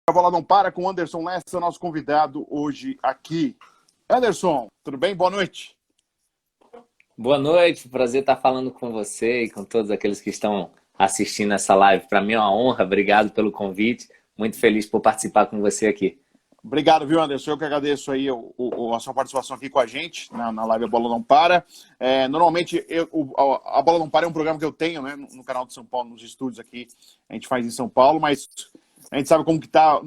A bola não para com o Anderson Lessa, nosso convidado hoje aqui. Anderson, tudo bem? Boa noite. Boa noite, prazer estar falando com você e com todos aqueles que estão assistindo essa live. Para mim é uma honra, obrigado pelo convite. Muito feliz por participar com você aqui. Obrigado, viu, Anderson? Eu que agradeço aí a sua participação aqui com a gente na live A Bola Não Para. Normalmente, a Bola Não Para é um programa que eu tenho, né, no canal de São Paulo, nos estúdios aqui. A gente faz em São Paulo, mas a gente sabe como que está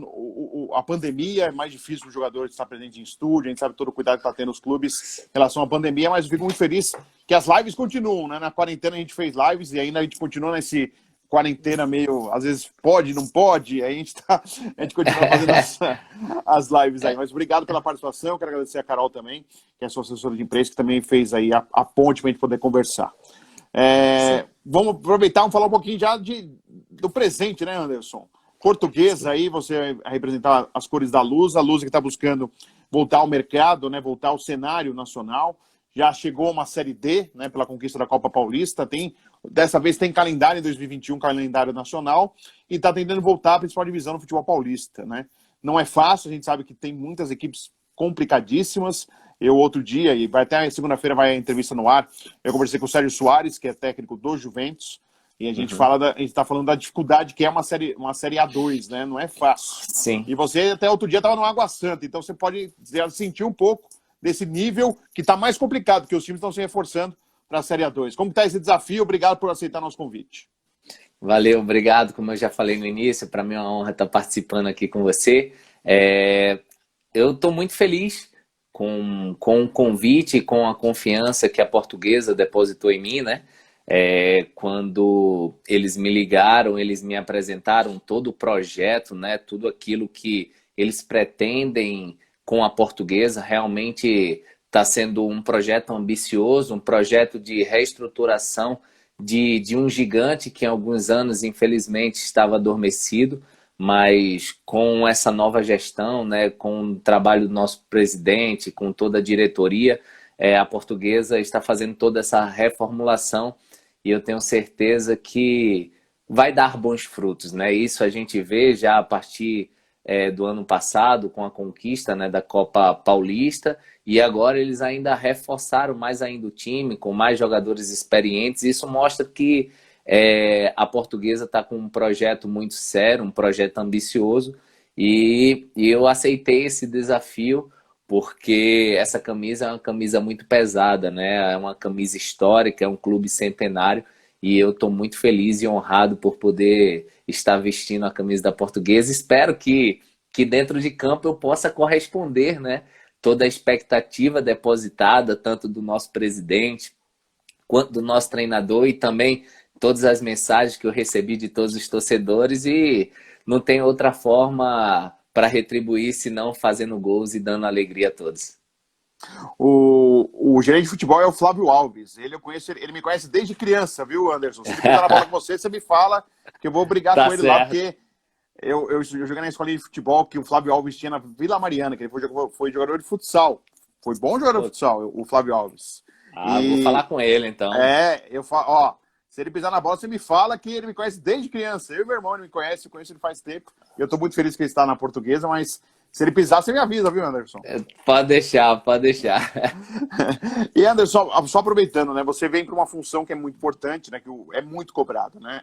a pandemia, é mais difícil o jogador estar presente em estúdio, a gente sabe todo o cuidado que está tendo os clubes em relação à pandemia, mas eu fico muito feliz que as lives continuam, né? Na quarentena a gente fez lives e ainda a gente continua nesse quarentena meio, às vezes pode, não pode, aí a gente continua fazendo as lives aí. Mas obrigado pela participação, quero agradecer a Carol também, que é sua assessora de imprensa, que também fez aí a ponte para a gente poder conversar. Vamos aproveitar e falar um pouquinho já do presente, né, Anderson? Portuguesa aí, você vai representar as cores da Lusa, a Lusa que está buscando voltar ao mercado, né, voltar ao cenário nacional. Já chegou uma Série D, né, pela conquista da Copa Paulista. Dessa vez tem calendário em 2021, calendário nacional, e está tentando voltar à principal divisão no futebol paulista, né? Não é fácil, a gente sabe que tem muitas equipes complicadíssimas. Eu, outro dia, e vai até segunda-feira vai a entrevista no ar, eu conversei com o Sérgio Soares, que é técnico do Juventus, e a gente está falando da dificuldade que é uma série A2, né? Não é fácil. Sim. E você até outro dia estava no Água Santa, então você pode sentir um pouco desse nível que está mais complicado, que os times estão se reforçando para a Série A2. Como está esse desafio? Obrigado por aceitar nosso convite. Valeu, obrigado. Como eu já falei no início, para mim é uma honra estar participando aqui com você. Eu estou muito feliz com o convite e com a confiança que a Portuguesa depositou em mim, né? Quando eles me ligaram, eles me apresentaram todo o projeto, né? Tudo aquilo que eles pretendem com a Portuguesa. Realmente está sendo um projeto ambicioso, um projeto de reestruturação de um gigante que em alguns anos, infelizmente, estava adormecido, mas com essa nova gestão, né, com o trabalho do nosso presidente, com toda a diretoria, a Portuguesa está fazendo toda essa reformulação e eu tenho certeza que vai dar bons frutos, né? Isso a gente vê já a partir do ano passado, com a conquista, né, da Copa Paulista, e agora eles ainda reforçaram mais ainda o time, com mais jogadores experientes. Isso mostra que a Portuguesa está com um projeto muito sério, um projeto ambicioso, e eu aceitei esse desafio porque essa camisa é uma camisa muito pesada, né? É uma camisa histórica, é um clube centenário, e eu estou muito feliz e honrado por poder estar vestindo a camisa da Portuguesa. Espero que dentro de campo eu possa corresponder, né? Toda a expectativa depositada, tanto do nosso presidente quanto do nosso treinador, e também todas as mensagens que eu recebi de todos os torcedores, e não tem outra forma para retribuir senão fazendo gols e dando alegria a todos. O gerente de futebol é o Flávio Alves. Ele me conhece desde criança, viu, Anderson? Se ele pisar na bola com você, você me fala que eu vou brigar Tá com ele certo. lá, porque eu joguei na escolinha de futebol que o Flávio Alves tinha na Vila Mariana, que ele foi jogador de futsal. Foi bom jogador de futsal, o Flávio Alves. Vou falar com ele, então. Eu falo, ó, se ele pisar na bola, você me fala que ele me conhece desde criança. Eu e meu irmão, ele me conhece, eu conheço ele faz tempo. Eu tô muito feliz que ele está na Portuguesa, mas se ele pisar, você me avisa, viu, Anderson? Pode deixar, pode deixar. E, Anderson, só aproveitando, né? Você vem para uma função que é muito importante, né? Que é muito cobrado, né?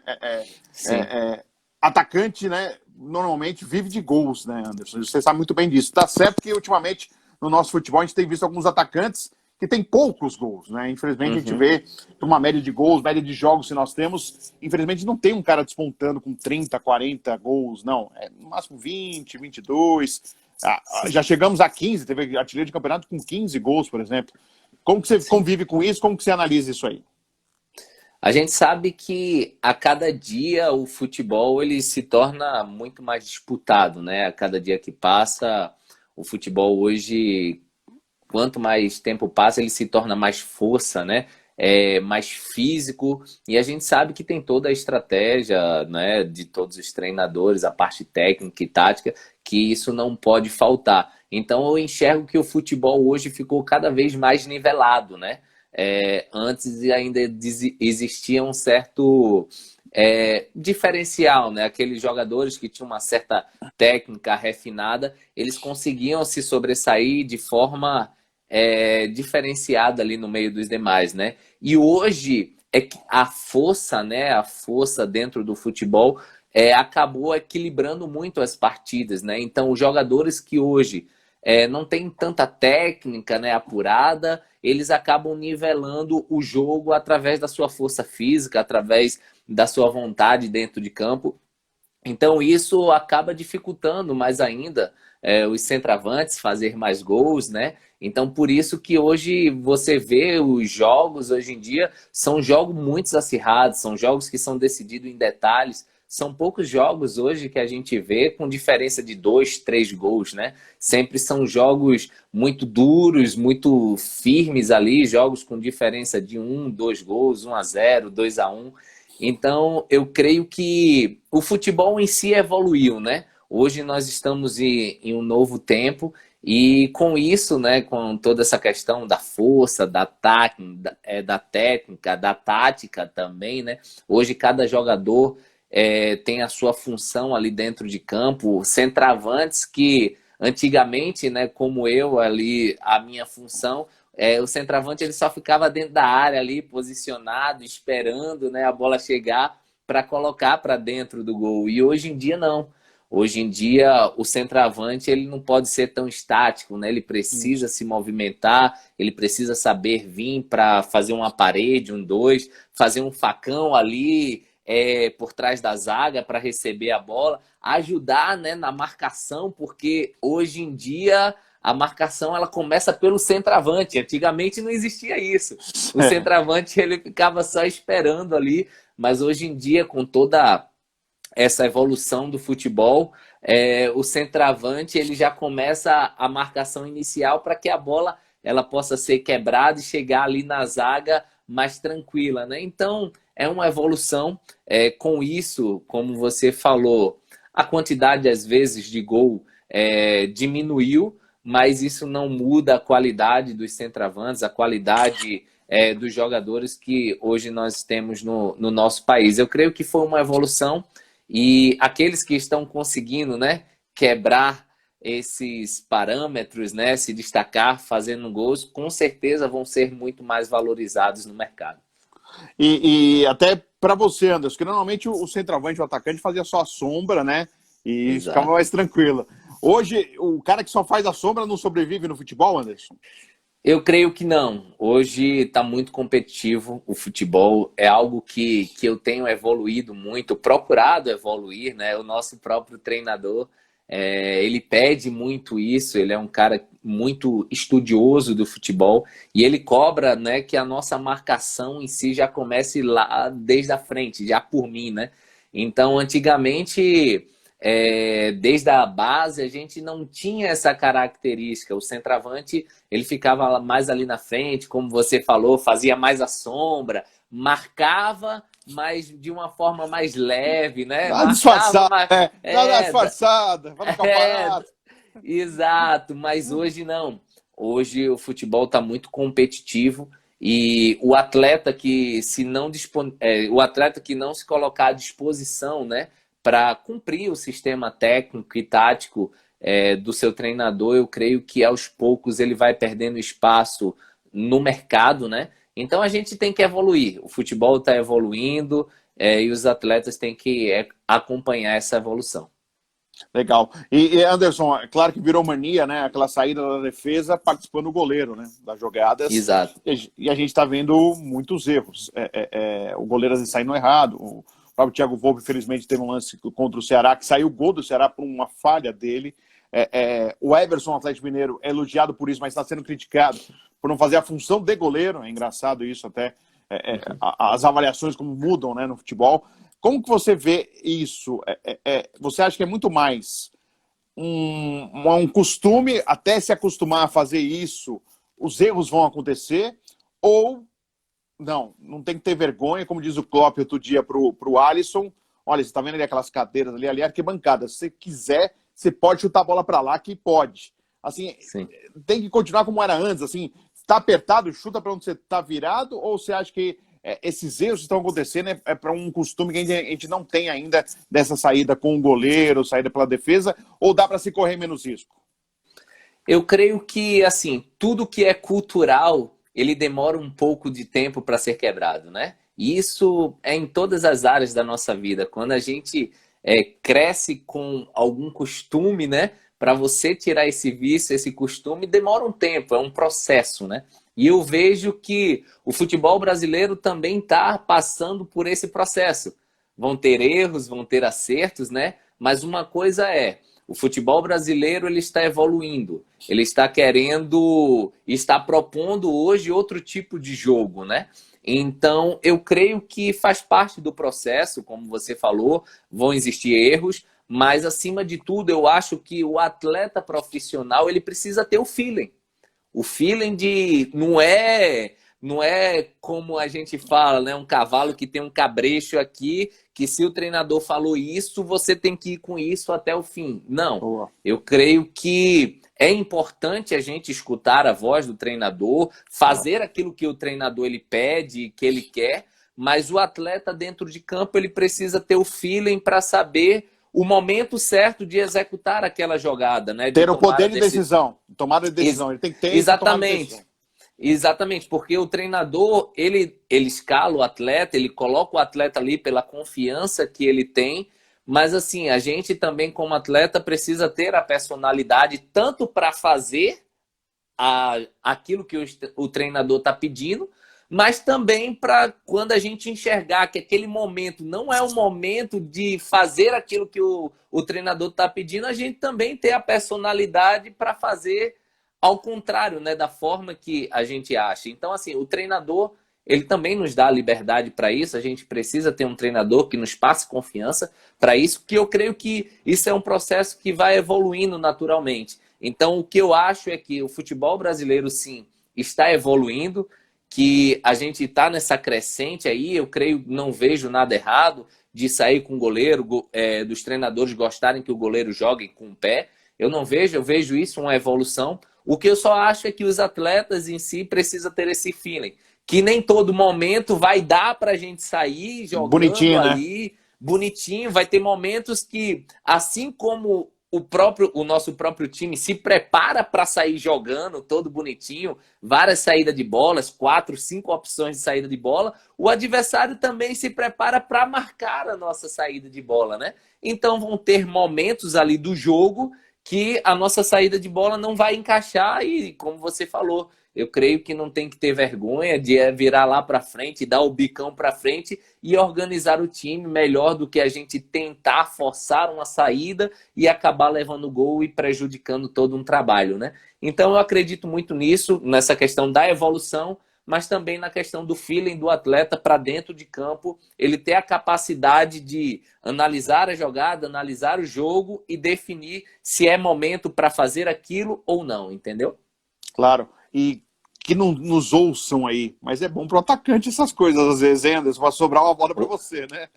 Atacante, né? Normalmente vive de gols, né, Anderson? Você sabe muito bem disso. Tá certo que ultimamente no nosso futebol a gente tem visto alguns atacantes que tem poucos gols, né? Infelizmente a gente vê uma média de gols, média de jogos que nós temos. Infelizmente não tem um cara despontando com 30, 40 gols, não. É no máximo 20, 22. Já chegamos a 15, teve artilheiro de campeonato com 15 gols, por exemplo. Como que você convive com isso? Como que você analisa isso aí? A gente sabe que a cada dia o futebol ele se torna muito mais disputado, né? A cada dia que passa, o futebol hoje, quanto mais tempo passa, ele se torna mais força, né? Mais físico, e a gente sabe que tem toda a estratégia, né, de todos os treinadores, a parte técnica e tática, que isso não pode faltar. Então eu enxergo que o futebol hoje ficou cada vez mais nivelado, né? Antes ainda existia um certo diferencial, né? Aqueles jogadores que tinham uma certa técnica refinada, eles conseguiam se sobressair de forma diferenciada ali no meio dos demais, né? E hoje é que a força, né? A força dentro do futebol acabou equilibrando muito as partidas, né? Então, os jogadores que hoje não têm tanta técnica, né, apurada, eles acabam nivelando o jogo através da sua força física, através da sua vontade dentro de campo. Então, isso acaba dificultando mais ainda os centroavantes fazer mais gols, né? Então, por isso que hoje você vê os jogos, hoje em dia, são jogos muito acirrados, são jogos que são decididos em detalhes. São poucos jogos hoje que a gente vê com diferença de 2, 3 gols, né? Sempre são jogos muito duros, muito firmes ali, jogos com diferença de 1, 2 gols, 1-0, 2-1. Então, eu creio que o futebol em si evoluiu, né? Hoje nós estamos em um novo tempo e com isso, né, com toda essa questão da força, da técnica, da tática também, né? Hoje cada jogador tem a sua função ali dentro de campo, centroavantes que antigamente, né, como eu ali, a minha função o centroavante ele só ficava dentro da área ali, posicionado, esperando, né, a bola chegar para colocar para dentro do gol. E hoje em dia não. Hoje em dia o centroavante ele não pode ser tão estático, né? Ele precisa se movimentar, ele precisa saber vir para fazer uma parede, um dois, fazer um facão ali por trás da zaga para receber a bola, ajudar, né, na marcação, porque hoje em dia a marcação ela começa pelo centroavante. Antigamente não existia isso. O centroavante ele ficava só esperando ali, mas hoje em dia, com toda essa evolução do futebol, o centroavante ele já começa a marcação inicial para que a bola ela possa ser quebrada e chegar ali na zaga mais tranquila, né? Então, é uma evolução. Com isso, como você falou, a quantidade, às vezes, de gol diminuiu, mas isso não muda a qualidade dos centroavantes, a qualidade dos jogadores que hoje nós temos no nosso país. Eu creio que foi uma evolução e aqueles que estão conseguindo, né, quebrar esses parâmetros, né, se destacar fazendo gols, com certeza vão ser muito mais valorizados no mercado. E até para você, Anderson, que normalmente o centroavante, o atacante, fazia só a sombra, né? E ficava Exato. mais tranquilo. Hoje, o cara que só faz a sombra não sobrevive no futebol, Anderson? Eu creio que não. Hoje está muito competitivo o futebol. É algo que eu tenho evoluído muito, procurado evoluir, né? O nosso próprio treinador, ele pede muito isso. Ele é um cara muito estudioso do futebol e ele cobra, né, que a nossa marcação em si já comece lá desde a frente, já por mim, né? Então, antigamente desde a base a gente não tinha essa característica. O centroavante ele ficava mais ali na frente, como você falou, fazia mais a sombra, marcava, mas de uma forma mais leve, né? Dá uma Marcava, disfarçada, mas dá uma disfarçada, vai ficar é, parado. exato, mas hoje não. Hoje o futebol está muito competitivo e o atleta que se não o atleta que não se colocar à disposição, né, para cumprir o sistema técnico e tático do seu treinador, eu creio que aos poucos ele vai perdendo espaço no mercado, né? Então a gente tem que evoluir. O futebol está evoluindo e os atletas têm que acompanhar essa evolução. Legal. E Anderson, é claro que virou mania, né? Aquela saída da defesa participando o goleiro, né? Das jogadas. Exato. E a gente está vendo muitos erros. O goleiro às vezes saindo errado. O próprio Thiago Volpe, infelizmente, teve um lance contra o Ceará, que saiu o gol do Ceará por uma falha dele. O Everson, Atlético Mineiro, é elogiado por isso, mas está sendo criticado por não fazer a função de goleiro. É engraçado isso até. As avaliações como mudam, né, no futebol. Como que você vê isso? Você acha que é muito mais um costume, até se acostumar a fazer isso, os erros vão acontecer? Ou não tem que ter vergonha, como diz o Klopp outro dia pro Alisson, olha, você está vendo ali aquelas cadeiras ali é arquibancada, se você quiser, você pode chutar a bola para lá, que pode. Assim, tem que continuar como era antes, assim, está apertado, chuta para onde você está virado, ou você acha que esses erros que estão acontecendo é para um costume que a gente não tem ainda dessa saída com o goleiro, saída pela defesa, ou dá para se correr menos risco? Eu creio que, assim, tudo que é cultural, ele demora um pouco de tempo para ser quebrado, né? E isso é em todas as áreas da nossa vida. Quando a gente cresce com algum costume, né? Para você tirar esse vício, esse costume, demora um tempo, é um processo, né? E eu vejo que o futebol brasileiro também está passando por esse processo. Vão ter erros, vão ter acertos, né? Mas uma coisa é, o futebol brasileiro ele está evoluindo, ele está querendo, está propondo hoje outro tipo de jogo, né? Então, eu creio que faz parte do processo, como você falou, vão existir erros, mas acima de tudo, eu acho que o atleta profissional ele precisa ter o feeling. O feeling de não é como a gente fala, né? Um cavalo que tem um cabrecho aqui, que se o treinador falou isso, você tem que ir com isso até o fim. Não. Boa. Eu creio que é importante a gente escutar a voz do treinador, fazer aquilo que o treinador ele pede, que ele quer, mas o atleta dentro de campo ele precisa ter o feeling para saber o momento certo de executar aquela jogada, né? Ter o poder de decisão, tomada de decisão. Ele tem que ter exatamente. Exatamente, porque o treinador, ele escala o atleta, ele coloca o atleta ali pela confiança que ele tem, mas assim, a gente também como atleta precisa ter a personalidade tanto para fazer aquilo que o treinador está pedindo, mas também para quando a gente enxergar que aquele momento não é o momento de fazer aquilo que o treinador está pedindo, a gente também ter a personalidade para fazer ao contrário, né, da forma que a gente acha. Então, assim, o treinador, ele também nos dá liberdade para isso, a gente precisa ter um treinador que nos passe confiança para isso, que eu creio que isso é um processo que vai evoluindo naturalmente. Então, o que eu acho é que o futebol brasileiro, sim, está evoluindo, que a gente está nessa crescente aí, eu creio, não vejo nada errado de sair com o goleiro, dos treinadores gostarem que o goleiro jogue com o pé. Eu não vejo, eu vejo isso uma evolução. O que eu só acho é que os atletas em si precisam ter esse feeling, que nem todo momento vai dar para a gente sair jogando bonitinho, ali, né? Bonitinho. Vai ter momentos que, assim como o nosso próprio time se prepara para sair jogando todo bonitinho, várias saídas de bolas, 4, 5 opções de saída de bola, o adversário também se prepara para marcar a nossa saída de bola, né? Então vão ter momentos ali do jogo que a nossa saída de bola não vai encaixar e, como você falou, eu creio que não tem que ter vergonha de virar lá para frente, dar o bicão para frente e organizar o time melhor do que a gente tentar forçar uma saída e acabar levando gol e prejudicando todo um trabalho, né? Então eu acredito muito nisso, nessa questão da evolução, mas também na questão do feeling do atleta para dentro de campo, ele ter a capacidade de analisar a jogada, analisar o jogo e definir se é momento para fazer aquilo ou não, entendeu? Claro, e que não nos ouçam aí, mas é bom para o atacante essas coisas, às vezes, hein, Anderson? Vai sobrar uma bola para você, né?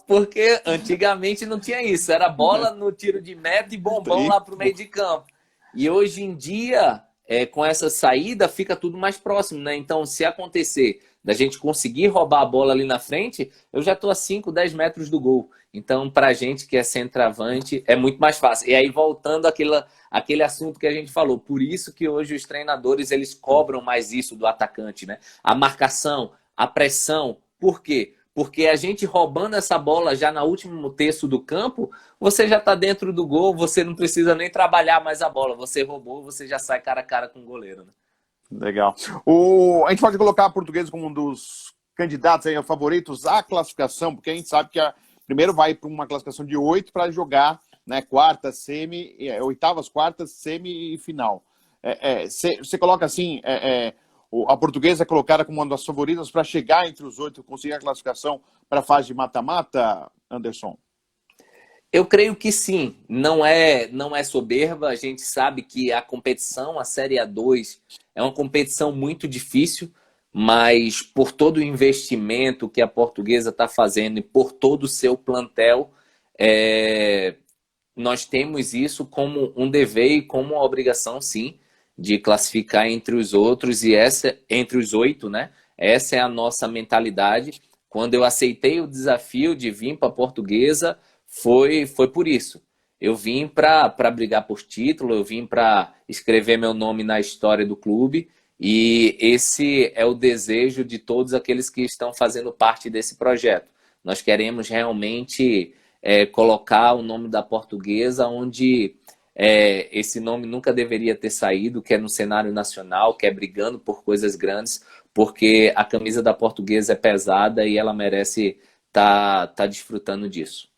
Porque antigamente não tinha isso, era bola no tiro de meta e bombão lá para o meio de campo. E hoje em dia, com essa saída, fica tudo mais próximo, né? Então, se acontecer da gente conseguir roubar a bola ali na frente, eu já estou a 5, 10 metros do gol. Então, para a gente que é centroavante, é muito mais fácil. E aí, voltando àquele assunto que a gente falou, por isso que hoje os treinadores eles cobram mais isso do atacante, né? A marcação, a pressão. Por quê? Porque a gente roubando essa bola já no último terço do campo, você já está dentro do gol, você não precisa nem trabalhar mais a bola. Você roubou, você já sai cara a cara com o goleiro, né? Legal. A gente pode colocar a Portuguesa como um dos candidatos aí, favoritos à classificação, porque a gente sabe que primeiro vai para uma classificação de 8 para jogar, né, quartas, semi, oitavas, quartas, semi e final. Você coloca assim, a Portuguesa é colocada como uma das favoritas para chegar entre os 8 e conseguir a classificação para a fase de mata-mata, Anderson? Eu creio que sim, não é soberba, a gente sabe que a competição, a Série A2, é uma competição muito difícil, mas por todo o investimento que a Portuguesa está fazendo e por todo o seu plantel, nós temos isso como um dever e como uma obrigação, sim, de classificar entre os outros, e entre os 8, né? essa é a nossa mentalidade. Quando eu aceitei o desafio de vir para a Portuguesa, foi por isso. Eu vim para brigar por título, eu vim para escrever meu nome na história do clube, e esse é o desejo de todos aqueles que estão fazendo parte desse projeto. Nós queremos realmente colocar o nome da Portuguesa onde esse nome nunca deveria ter saído, que é no cenário nacional, que é brigando por coisas grandes, porque a camisa da Portuguesa é pesada e ela merece tá desfrutando disso.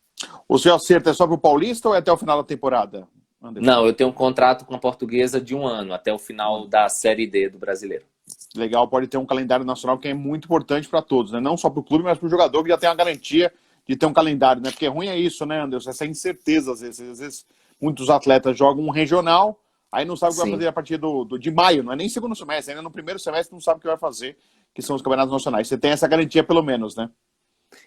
O seu acerto é só para o Paulista ou é até o final da temporada, Anderson? Não, eu tenho um contrato com a Portuguesa de 1 ano, até o final da Série D do Brasileiro. Legal, pode ter um calendário nacional que é muito importante para todos, né? Não só para o clube, mas para o jogador, que já tem a garantia de ter um calendário, né? Porque ruim é isso, né, Anderson? Essa incerteza, às vezes muitos atletas jogam um regional, aí não sabe o que vai fazer a partir de maio, não é nem segundo semestre, ainda no primeiro semestre não sabe o que vai fazer, que são os campeonatos nacionais. Você tem essa garantia pelo menos, né?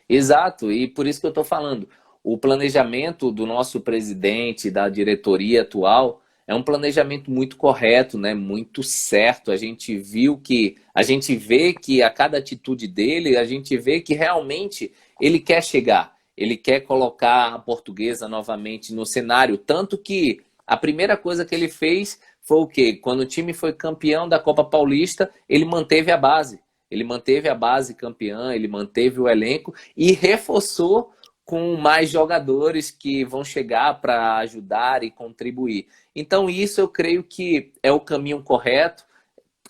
Exato, e por isso que eu estou falando. O planejamento do nosso presidente, da diretoria atual, é um planejamento muito correto, né? Muito certo. A gente vê que a cada atitude dele, a gente vê que realmente ele quer chegar. Ele quer colocar a Portuguesa novamente no cenário. Tanto que a primeira coisa que ele fez foi o quê? Quando o time foi campeão da Copa Paulista, ele manteve a base. Ele manteve a base campeã, ele manteve o elenco e reforçou com mais jogadores que vão chegar para ajudar e contribuir. Então isso eu creio que é o caminho correto,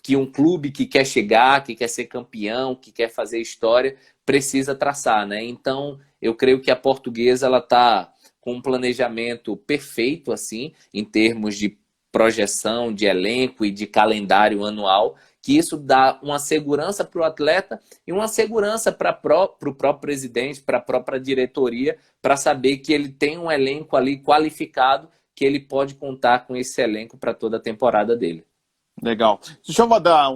que um clube que quer chegar, que quer ser campeão, que quer fazer história, precisa traçar, né? Então eu creio que a Portuguesa ela está com um planejamento perfeito assim, em termos de projeção, de elenco e de calendário anual, que isso dá uma segurança para o atleta e uma segurança para o próprio presidente, para a própria diretoria, para saber que ele tem um elenco ali qualificado, que ele pode contar com esse elenco para toda a temporada dele. Legal. Deixa eu dar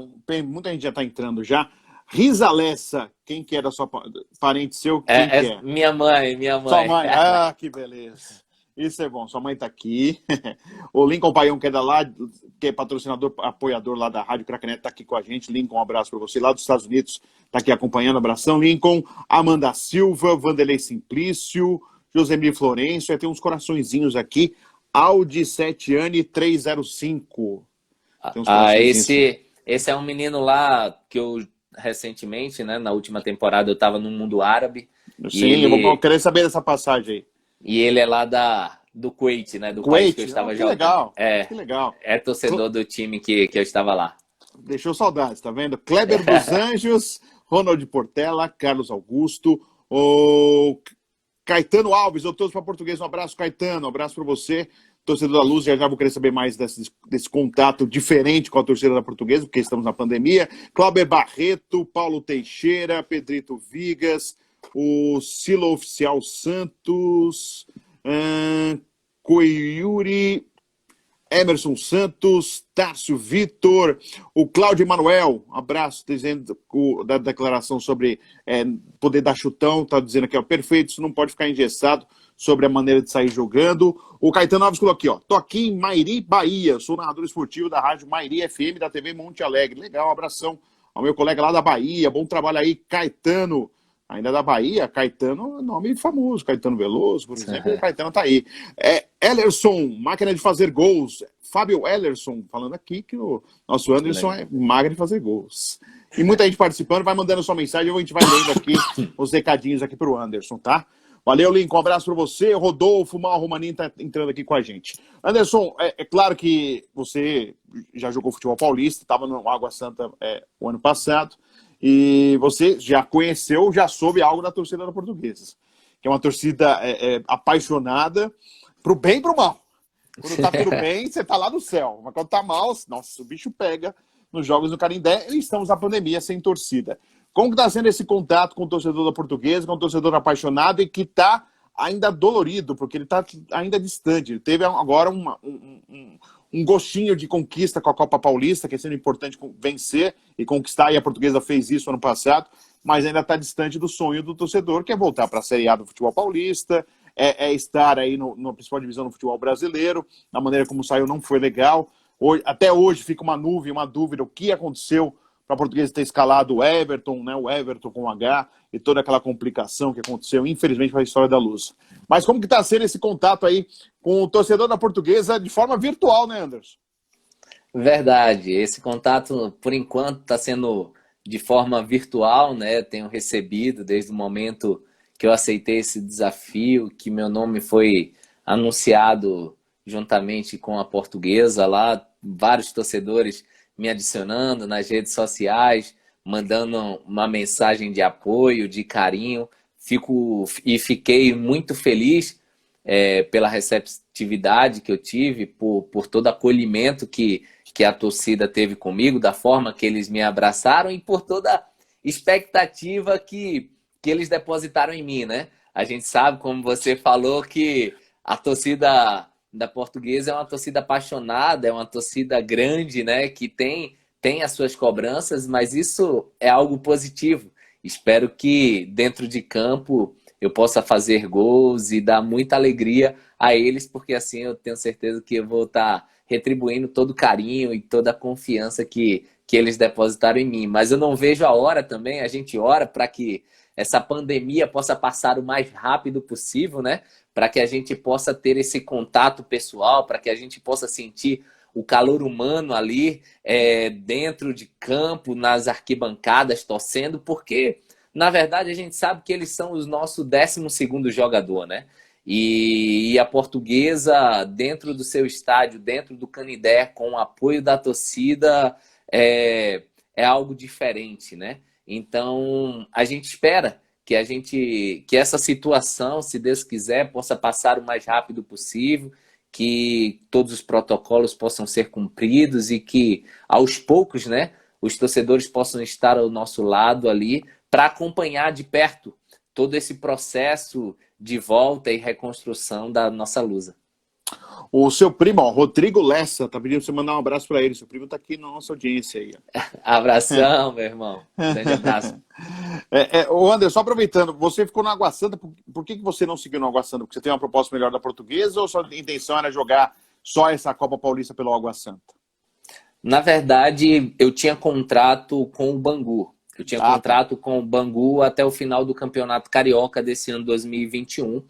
muita gente já está entrando já. Risa Lessa, quem que era sua parente seu? Quem que é? Minha mãe. Sua mãe, ah, que beleza. Isso é bom, sua mãe está aqui. O Lincoln Paião, que é da lá, que é patrocinador, apoiador lá da Rádio Cracanet, está aqui com a gente. Lincoln, um abraço para você. Lá dos Estados Unidos, está aqui acompanhando. Abração, Lincoln. Amanda Silva, Vanderlei Simplício, Josemir Florencio. Tem uns coraçõezinhos aqui. Audi 7N 305. Esse é um menino lá que eu recentemente, né, na última temporada, eu estava no mundo árabe. Sim, eu vou querer saber dessa passagem aí. E ele é lá do Kuwait, né? Do Kuwait, país que eu estava jogando. Legal, que legal. É torcedor do time que eu estava lá. Deixou saudades, tá vendo? Kleber dos Anjos, Ronald Portela, Carlos Augusto, o Caetano Alves, eu todos para português. Um abraço, Caetano, um abraço para você. Torcedor da Luz, já vou querer saber mais desse contato diferente com a torcida da Portuguesa, porque estamos na pandemia. Cláudio Barreto, Paulo Teixeira, Pedrito Vigas, o Silo Oficial Santos, Coiuri, Emerson Santos, Tássio Vitor, o Cláudio Emanuel, abraço, dizendo da declaração sobre poder dar chutão, tá dizendo aqui, ó, perfeito, isso não pode ficar engessado sobre a maneira de sair jogando. O Caetano Alves colocou aqui, ó, tô aqui em Mairi, Bahia, sou narrador esportivo da rádio Mairi FM da TV Monte Alegre. Legal, um abração ao meu colega lá da Bahia, bom trabalho aí, Caetano. Ainda da Bahia, Caetano, nome famoso, Caetano Veloso, por exemplo, o Caetano tá aí. Ellerson, máquina de fazer gols. Fábio Ellerson, falando aqui que o nosso Anderson é máquina de fazer gols. E muita gente participando, vai mandando sua mensagem, a gente vai lendo aqui os recadinhos aqui pro Anderson, tá? Valeu, Lincoln, um abraço para você. Rodolfo, Mal Romaninho tá entrando aqui com a gente. Anderson, é claro que você já jogou futebol paulista, estava no Água Santa o ano passado, e você já conheceu, já soube algo da torcida da Portuguesa, que é uma torcida apaixonada pro bem e pro mal. Quando tá tudo bem, você tá lá no céu. Mas quando tá mal, nossa, o bicho pega nos jogos do Canindé e estamos na pandemia sem torcida. Como que está sendo esse contato com o torcedor da Portuguesa, com o torcedor apaixonado e que está ainda dolorido, porque ele está ainda distante. Ele teve agora um gostinho de conquista com a Copa Paulista, que é sendo importante vencer e conquistar, e a Portuguesa fez isso ano passado, mas ainda está distante do sonho do torcedor, que é voltar para a Série A do futebol paulista, estar aí na principal divisão do futebol brasileiro. Da maneira como saiu não foi legal. Até hoje fica uma nuvem, uma dúvida, o que aconteceu para a Portuguesa ter escalado o Everton, né? O Everton com H e toda aquela complicação que aconteceu, infelizmente, para a história da Luz. Mas como que está sendo esse contato aí com o torcedor da Portuguesa de forma virtual, né, Anderson? Verdade, esse contato, por enquanto, está sendo de forma virtual, né? Tenho recebido desde o momento que eu aceitei esse desafio, que meu nome foi anunciado juntamente com a Portuguesa lá, vários torcedores me adicionando nas redes sociais, mandando uma mensagem de apoio, de carinho. Fiquei muito feliz pela receptividade que eu tive, por todo acolhimento que a torcida teve comigo, da forma que eles me abraçaram e por toda a expectativa que eles depositaram em mim, né? A gente sabe, como você falou, que a torcida da Portuguesa é uma torcida apaixonada, é uma torcida grande, né? Que tem as suas cobranças, mas isso é algo positivo. Espero que dentro de campo eu possa fazer gols e dar muita alegria a eles, porque assim eu tenho certeza que eu vou estar retribuindo todo o carinho e toda a confiança que eles depositaram em mim. Mas eu não vejo a hora também, a gente ora para que essa pandemia possa passar o mais rápido possível, né? Para que a gente possa ter esse contato pessoal, para que a gente possa sentir o calor humano ali dentro de campo, nas arquibancadas, torcendo, porque, na verdade, a gente sabe que eles são o nosso 12º jogador, né? E a Portuguesa, dentro do seu estádio, dentro do Canidé, com o apoio da torcida, é algo diferente, né? Então, a gente espera que essa situação, se Deus quiser, possa passar o mais rápido possível, que todos os protocolos possam ser cumpridos e que, aos poucos, né, os torcedores possam estar ao nosso lado ali para acompanhar de perto todo esse processo de volta e reconstrução da nossa Lusa. O seu primo, ó, Rodrigo Lessa, tá pedindo pra você mandar um abraço para ele. Seu primo tá aqui na nossa audiência aí. Abração, meu irmão. Grande abraço. Ô Anderson, só aproveitando, você ficou no Água Santa, por que você não seguiu no Água Santa? Porque você tem uma proposta melhor da Portuguesa ou sua intenção era jogar só essa Copa Paulista pelo Água Santa? Na verdade, eu tinha contrato com o Bangu. Eu tinha contrato com o Bangu até o final do Campeonato Carioca desse ano 2021.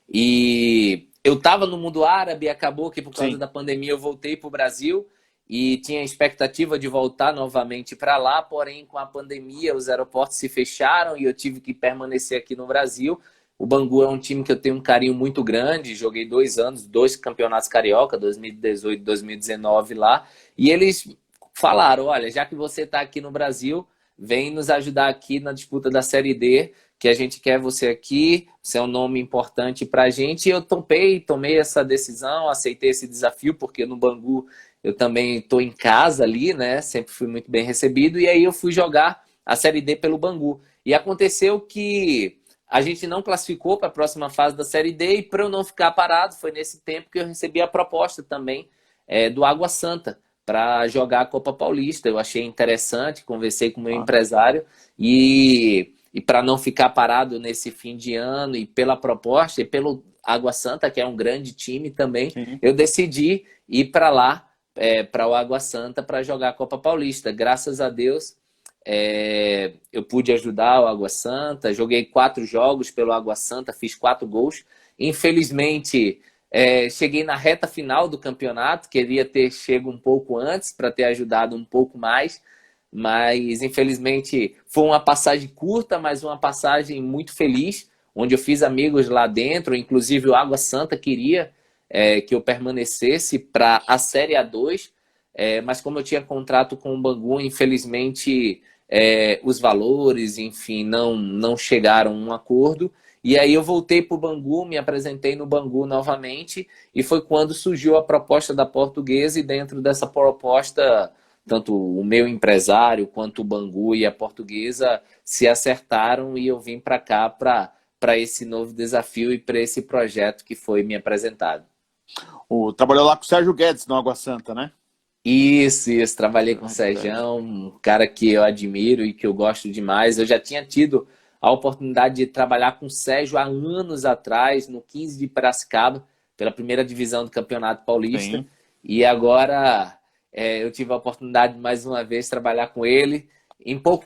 E eu estava no mundo árabe, acabou que por causa da pandemia eu voltei para o Brasil e tinha a expectativa de voltar novamente para lá, porém com a pandemia os aeroportos se fecharam e eu tive que permanecer aqui no Brasil. O Bangu é um time que eu tenho um carinho muito grande, joguei 2 anos, 2 campeonatos carioca, 2018 e 2019 lá, e eles falaram, olha, já que você está aqui no Brasil, vem nos ajudar aqui na disputa da Série D, que a gente quer você aqui, você é um nome importante para a gente, e eu tomei essa decisão, aceitei esse desafio, porque no Bangu eu também estou em casa ali, né? Sempre fui muito bem recebido, e aí eu fui jogar a Série D pelo Bangu. E aconteceu que a gente não classificou para a próxima fase da Série D, e para eu não ficar parado, foi nesse tempo que eu recebi a proposta também do Água Santa, para jogar a Copa Paulista. Eu achei interessante, conversei com o meu empresário, e para não ficar parado nesse fim de ano, e pela proposta, e pelo Água Santa, que é um grande time também, eu decidi ir para lá, para o Água Santa, para jogar a Copa Paulista. Graças a Deus, eu pude ajudar o Água Santa, joguei 4 jogos pelo Água Santa, fiz 4 gols. Infelizmente, cheguei na reta final do campeonato, queria ter chego um pouco antes para ter ajudado um pouco mais, mas infelizmente foi uma passagem curta, mas uma passagem muito feliz, onde eu fiz amigos lá dentro, inclusive o Água Santa queria que eu permanecesse para a Série A2, mas como eu tinha contrato com o Bangu, infelizmente os valores, enfim, não chegaram a um acordo. E aí eu voltei para o Bangu, me apresentei no Bangu novamente, e foi quando surgiu a proposta da Portuguesa, e dentro dessa proposta, tanto o meu empresário quanto o Bangu e a Portuguesa se acertaram, e eu vim para cá para esse novo desafio e para esse projeto que foi me apresentado. Trabalhou lá com o Sérgio Guedes no Água Santa, né? Isso, trabalhei com o Serjão, um cara que eu admiro e que eu gosto demais. Eu já tinha tido a oportunidade de trabalhar com o Sérgio há anos atrás, no 15 de Piracicaba, pela primeira divisão do Campeonato Paulista. Sim. E agora Eu tive a oportunidade de mais uma vez trabalhar com ele em pouco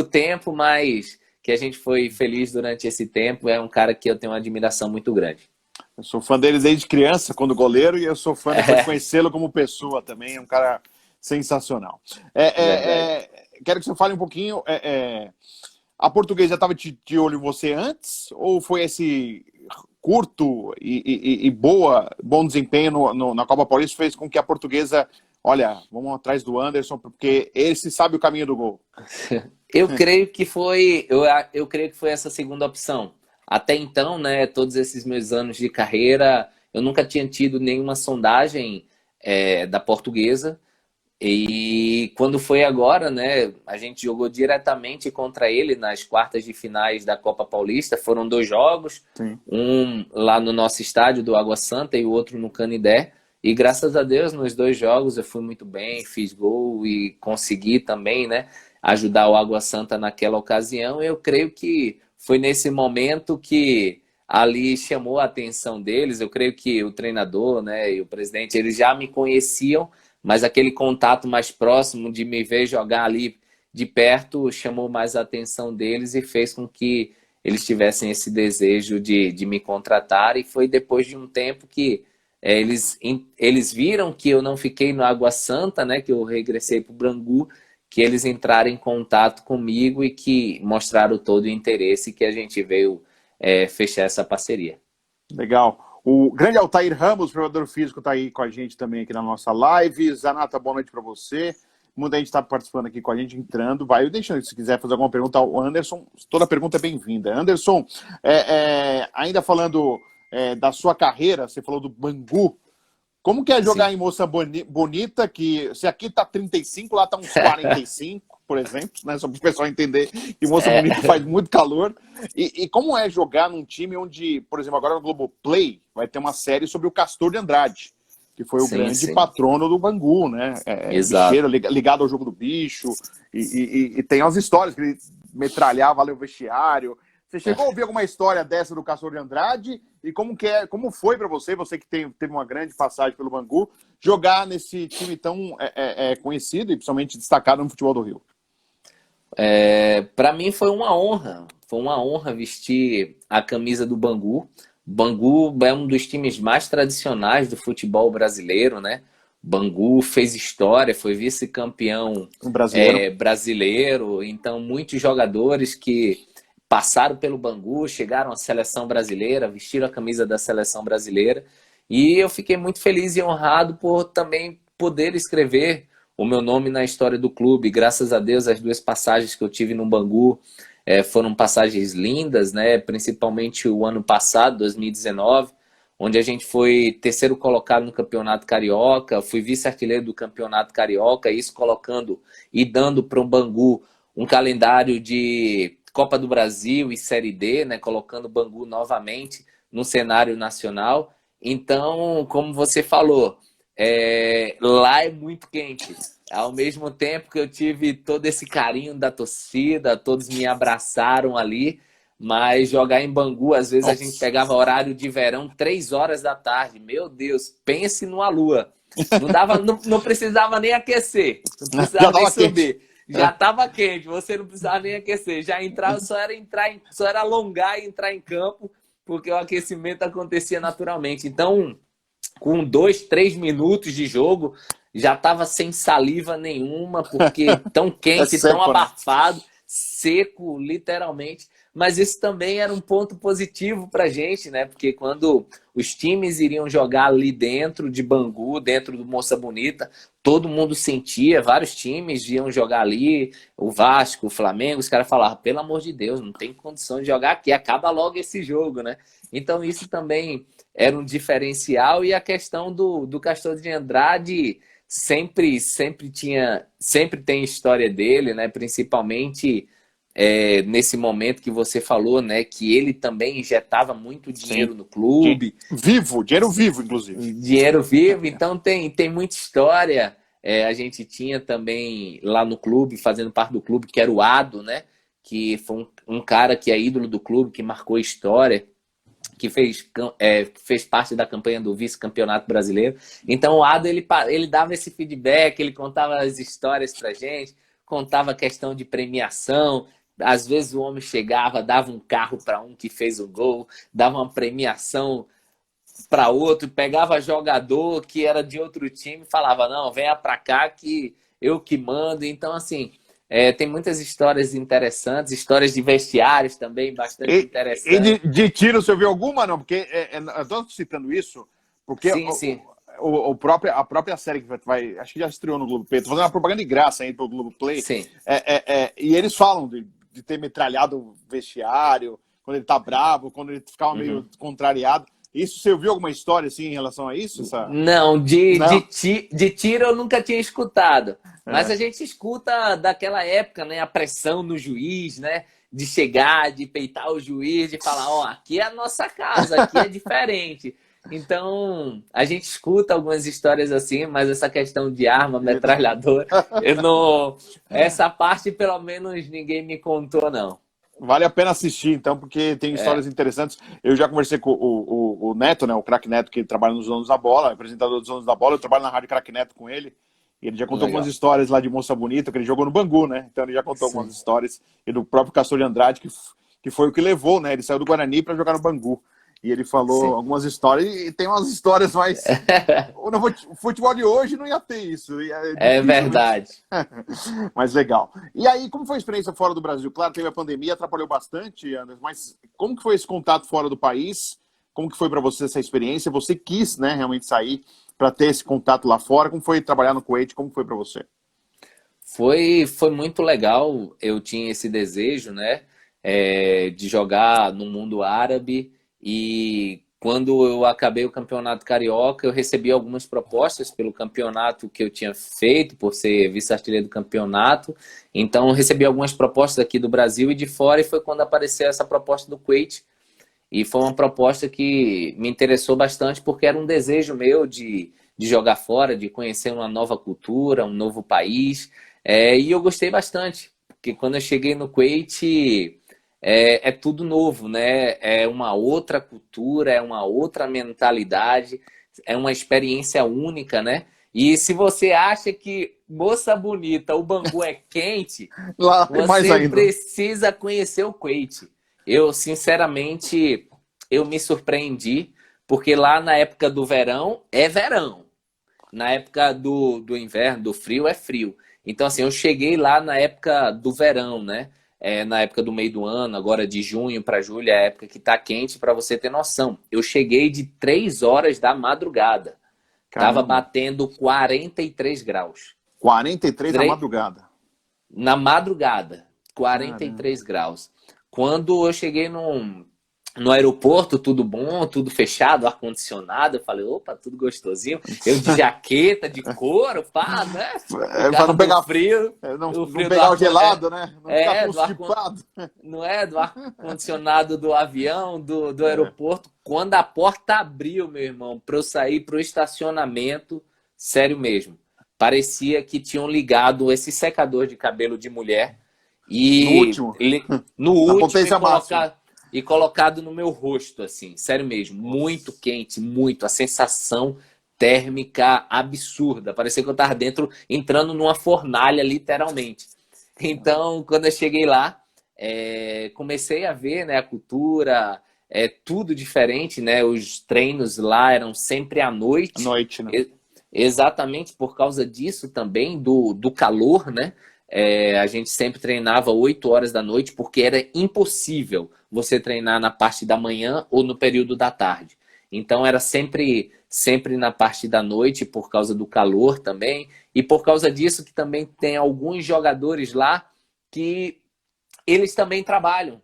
tempo, mas que a gente foi feliz durante esse tempo. É um cara que eu tenho uma admiração muito grande. Eu sou fã dele desde criança, quando goleiro, e eu sou fã depois de conhecê-lo como pessoa também. É um cara sensacional. Quero que você fale um pouquinho. A Portuguesa já estava de olho em você antes? Ou foi esse curto e bom desempenho na Copa Paulista fez com que a Portuguesa, olha, vamos atrás do Anderson, porque esse sabe o caminho do gol? Eu creio que foi essa segunda opção. Até então, né, todos esses meus anos de carreira, eu nunca tinha tido nenhuma sondagem da Portuguesa. E quando foi agora, né, a gente jogou diretamente contra ele nas quartas de finais da Copa Paulista. Foram 2 jogos, Sim. Um lá no nosso estádio do Água Santa e o outro no Canidé. E graças a Deus, nos 2 jogos eu fui muito bem, fiz gol e consegui também, né, ajudar o Água Santa naquela ocasião. Eu creio que foi nesse momento que ali chamou a atenção deles. Eu creio que o treinador, né, e o presidente, eles já me conheciam, mas aquele contato mais próximo de me ver jogar ali de perto chamou mais a atenção deles e fez com que eles tivessem esse desejo de me contratar. E foi depois de um tempo que eles viram que eu não fiquei no Água Santa, né, que eu regressei para o Bangu, que eles entraram em contato comigo e que mostraram todo o interesse que a gente veio fechar essa parceria. Legal. O grande Altair Ramos, preparador físico, está aí com a gente também aqui na nossa live. Zanata, boa noite para você. Muita gente está participando aqui com a gente, entrando. Vai, deixa, se quiser fazer alguma pergunta ao Anderson, toda pergunta é bem-vinda. Anderson, ainda falando da sua carreira, você falou do Bangu. Como que é jogar Sim. em Moça Bonita, que se aqui tá 35, lá tá uns 45, por exemplo, né? Só para o pessoal entender que Moça Bonita faz muito calor. E como é jogar num time onde, por exemplo, agora no Globoplay vai ter uma série sobre o Castor de Andrade, que foi o grande patrono do Bangu, né? Bicheiro, ligado ao jogo do bicho, e tem umas histórias que ele metralhava ali o vestiário. Você chegou a ouvir alguma história dessa do Castor de Andrade? E como foi para você que teve uma grande passagem pelo Bangu, jogar nesse time tão conhecido e principalmente destacado no futebol do Rio? Para mim foi uma honra vestir a camisa do Bangu. Bangu é um dos times mais tradicionais do futebol brasileiro, né? Bangu fez história, foi vice-campeão brasileiro, então muitos jogadores que passaram pelo Bangu, chegaram à seleção brasileira, vestiram a camisa da seleção brasileira, e eu fiquei muito feliz e honrado por também poder escrever o meu nome na história do clube. Graças a Deus, as 2 passagens que eu tive no Bangu foram passagens lindas, né? Principalmente o ano passado, 2019, onde a gente foi 3º colocado no Campeonato Carioca, fui vice-artilheiro do Campeonato Carioca, isso colocando e dando para o Bangu um calendário de Copa do Brasil e Série D, né, colocando o Bangu novamente no cenário nacional. Então, como você falou, lá é muito quente. Ao mesmo tempo que eu tive todo esse carinho da torcida, todos me abraçaram ali, mas jogar em Bangu, às vezes a gente pegava horário de verão, 3 horas da tarde. Meu Deus, pense numa lua. Não precisava nem aquecer, não precisava nem subir. Já estava quente, você não precisava nem aquecer. Já entrava, só era alongar e entrar em campo, porque o aquecimento acontecia naturalmente. Então, com 2, 3 minutos de jogo, já estava sem saliva nenhuma, porque tão quente, seco, tão abafado, seco, literalmente. Mas isso também era um ponto positivo para a gente, né? Porque quando os times iriam jogar ali dentro de Bangu, dentro do Moça Bonita, todo mundo sentia, vários times iam jogar ali, o Vasco, o Flamengo, os caras falavam, pelo amor de Deus, não tem condição de jogar aqui, acaba logo esse jogo, né? Então isso também era um diferencial. E a questão do Castor de Andrade sempre tem história dele, né? Principalmente nesse momento que você falou, né? Que ele também injetava muito dinheiro no clube. Dinheiro vivo, inclusive. Dinheiro vivo, então tem muita história. A gente tinha também lá no clube, fazendo parte do clube, que era o Ado, né? Que foi um cara que é ídolo do clube, que marcou história, que fez parte da campanha do vice-campeonato brasileiro. Então o Ado, ele dava esse feedback, ele contava as histórias pra gente, contava a questão de premiação. Às vezes o homem chegava, dava um carro para um que fez o gol, dava uma premiação para outro, pegava jogador que era de outro time e falava, não, venha para cá que eu que mando. Então, assim, tem muitas histórias interessantes, histórias de vestiários também bastante interessantes. E de tiro, você viu alguma, não? Porque eu estou citando isso, porque sim, sim. A própria série que vai, acho que já estreou no Globoplay, estou fazendo uma propaganda de graça aí pro Globoplay. Sim. E eles falam de ter metralhado o vestiário, quando ele tá bravo, quando ele ficava meio contrariado. Isso, você ouviu alguma história assim em relação a isso? Não, de tiro eu nunca tinha escutado. Mas a gente escuta daquela época, né? A pressão no juiz, né? De chegar, de peitar o juiz, de falar, ó, aqui é a nossa casa, aqui é diferente. Então, a gente escuta algumas histórias assim, mas essa questão de arma, metralhadora, eu não... Essa parte, pelo menos, ninguém me contou, não. Vale a pena assistir, então, porque tem histórias interessantes. Eu já conversei com o Neto, né, o Craque Neto, que trabalha nos Donos da Bola, apresentador dos Donos da Bola. Eu trabalho na Rádio Craque Neto com ele. E ele já contou algumas histórias lá de Moça Bonita, que ele jogou no Bangu, né? Então ele já contou algumas histórias. E do próprio Castor de Andrade, que foi o que levou, né? Ele saiu do Guarani para jogar no Bangu. E ele falou algumas histórias, e tem umas histórias mais... No futebol de hoje não ia ter isso. É verdade. Mas legal. E aí, como foi a experiência fora do Brasil? Claro, teve a pandemia, atrapalhou bastante, Anderson, mas como que foi esse contato fora do país? Como que foi para você essa experiência? Você quis, né, realmente sair para ter esse contato lá fora? Como foi trabalhar no Kuwait? Como foi para você? Foi muito legal. Eu tinha esse desejo, né, de jogar no mundo árabe. E quando eu acabei o campeonato carioca, eu recebi algumas propostas pelo campeonato que eu tinha feito, por ser vice-artilheiro do campeonato. Então, eu recebi algumas propostas aqui do Brasil e de fora, e foi quando apareceu essa proposta do Kuwait. E foi uma proposta que me interessou bastante, porque era um desejo meu de jogar fora, de conhecer uma nova cultura, um novo país. E eu gostei bastante, porque quando eu cheguei no Kuwait... É tudo novo, né? É uma outra cultura, é uma outra mentalidade, é uma experiência única, né? E se você acha que Moça Bonita, o Bangu é quente, lá, você precisa conhecer o Kuwait. Eu, sinceramente, eu me surpreendi, porque lá na época do verão, é verão. Na época do inverno, do frio, é frio. Então, assim, eu cheguei lá na época do verão, né? Na época do meio do ano, agora de junho para julho, é a época que tá quente, para você ter noção. Eu cheguei de 3 horas da madrugada. Caramba. Tava batendo 43 graus. 43 na madrugada? Na madrugada, 43 graus. Quando eu cheguei no aeroporto, tudo bom, tudo fechado, ar-condicionado, eu falei, opa, tudo gostosinho. Eu de jaqueta, de couro, pá, né? Pra não pegar frio. Não pegar o gelado, né? Não ficar constipado. Não é? Do ar-condicionado do avião, do aeroporto. Quando a porta abriu, meu irmão, para eu sair pro estacionamento, sério mesmo, parecia que tinham ligado esse secador de cabelo de mulher e no último e colocado no meu rosto, assim, sério mesmo, muito quente, muito, a sensação térmica absurda, parecia que eu estava entrando numa fornalha, literalmente. Então, quando eu cheguei lá, comecei a ver, né, a cultura, tudo diferente, né, os treinos lá eram sempre à noite. À noite, né? Exatamente por causa disso também, do calor, né? A gente sempre treinava 8 horas da noite, porque era impossível você treinar na parte da manhã ou no período da tarde. Então era sempre na parte da noite, por causa do calor também. E por causa disso que também tem alguns jogadores lá que eles também trabalham.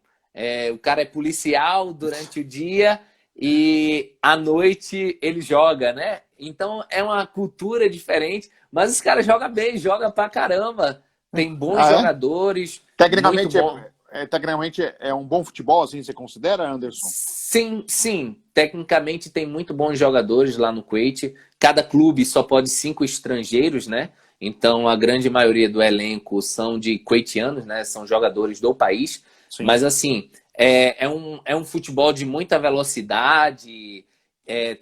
O cara é policial durante o dia e à noite ele joga, né? Então é uma cultura diferente, mas os caras jogam bem, jogam pra caramba. Tem bons jogadores. Tecnicamente é um bom futebol, assim, você considera, Anderson? Sim. Tecnicamente tem muito bons jogadores lá no Kuwait. Cada clube só pode 5 estrangeiros, né? Então a grande maioria do elenco são de kuwaitianos, né? São jogadores do país. Sim. Mas assim, É um futebol de muita velocidade,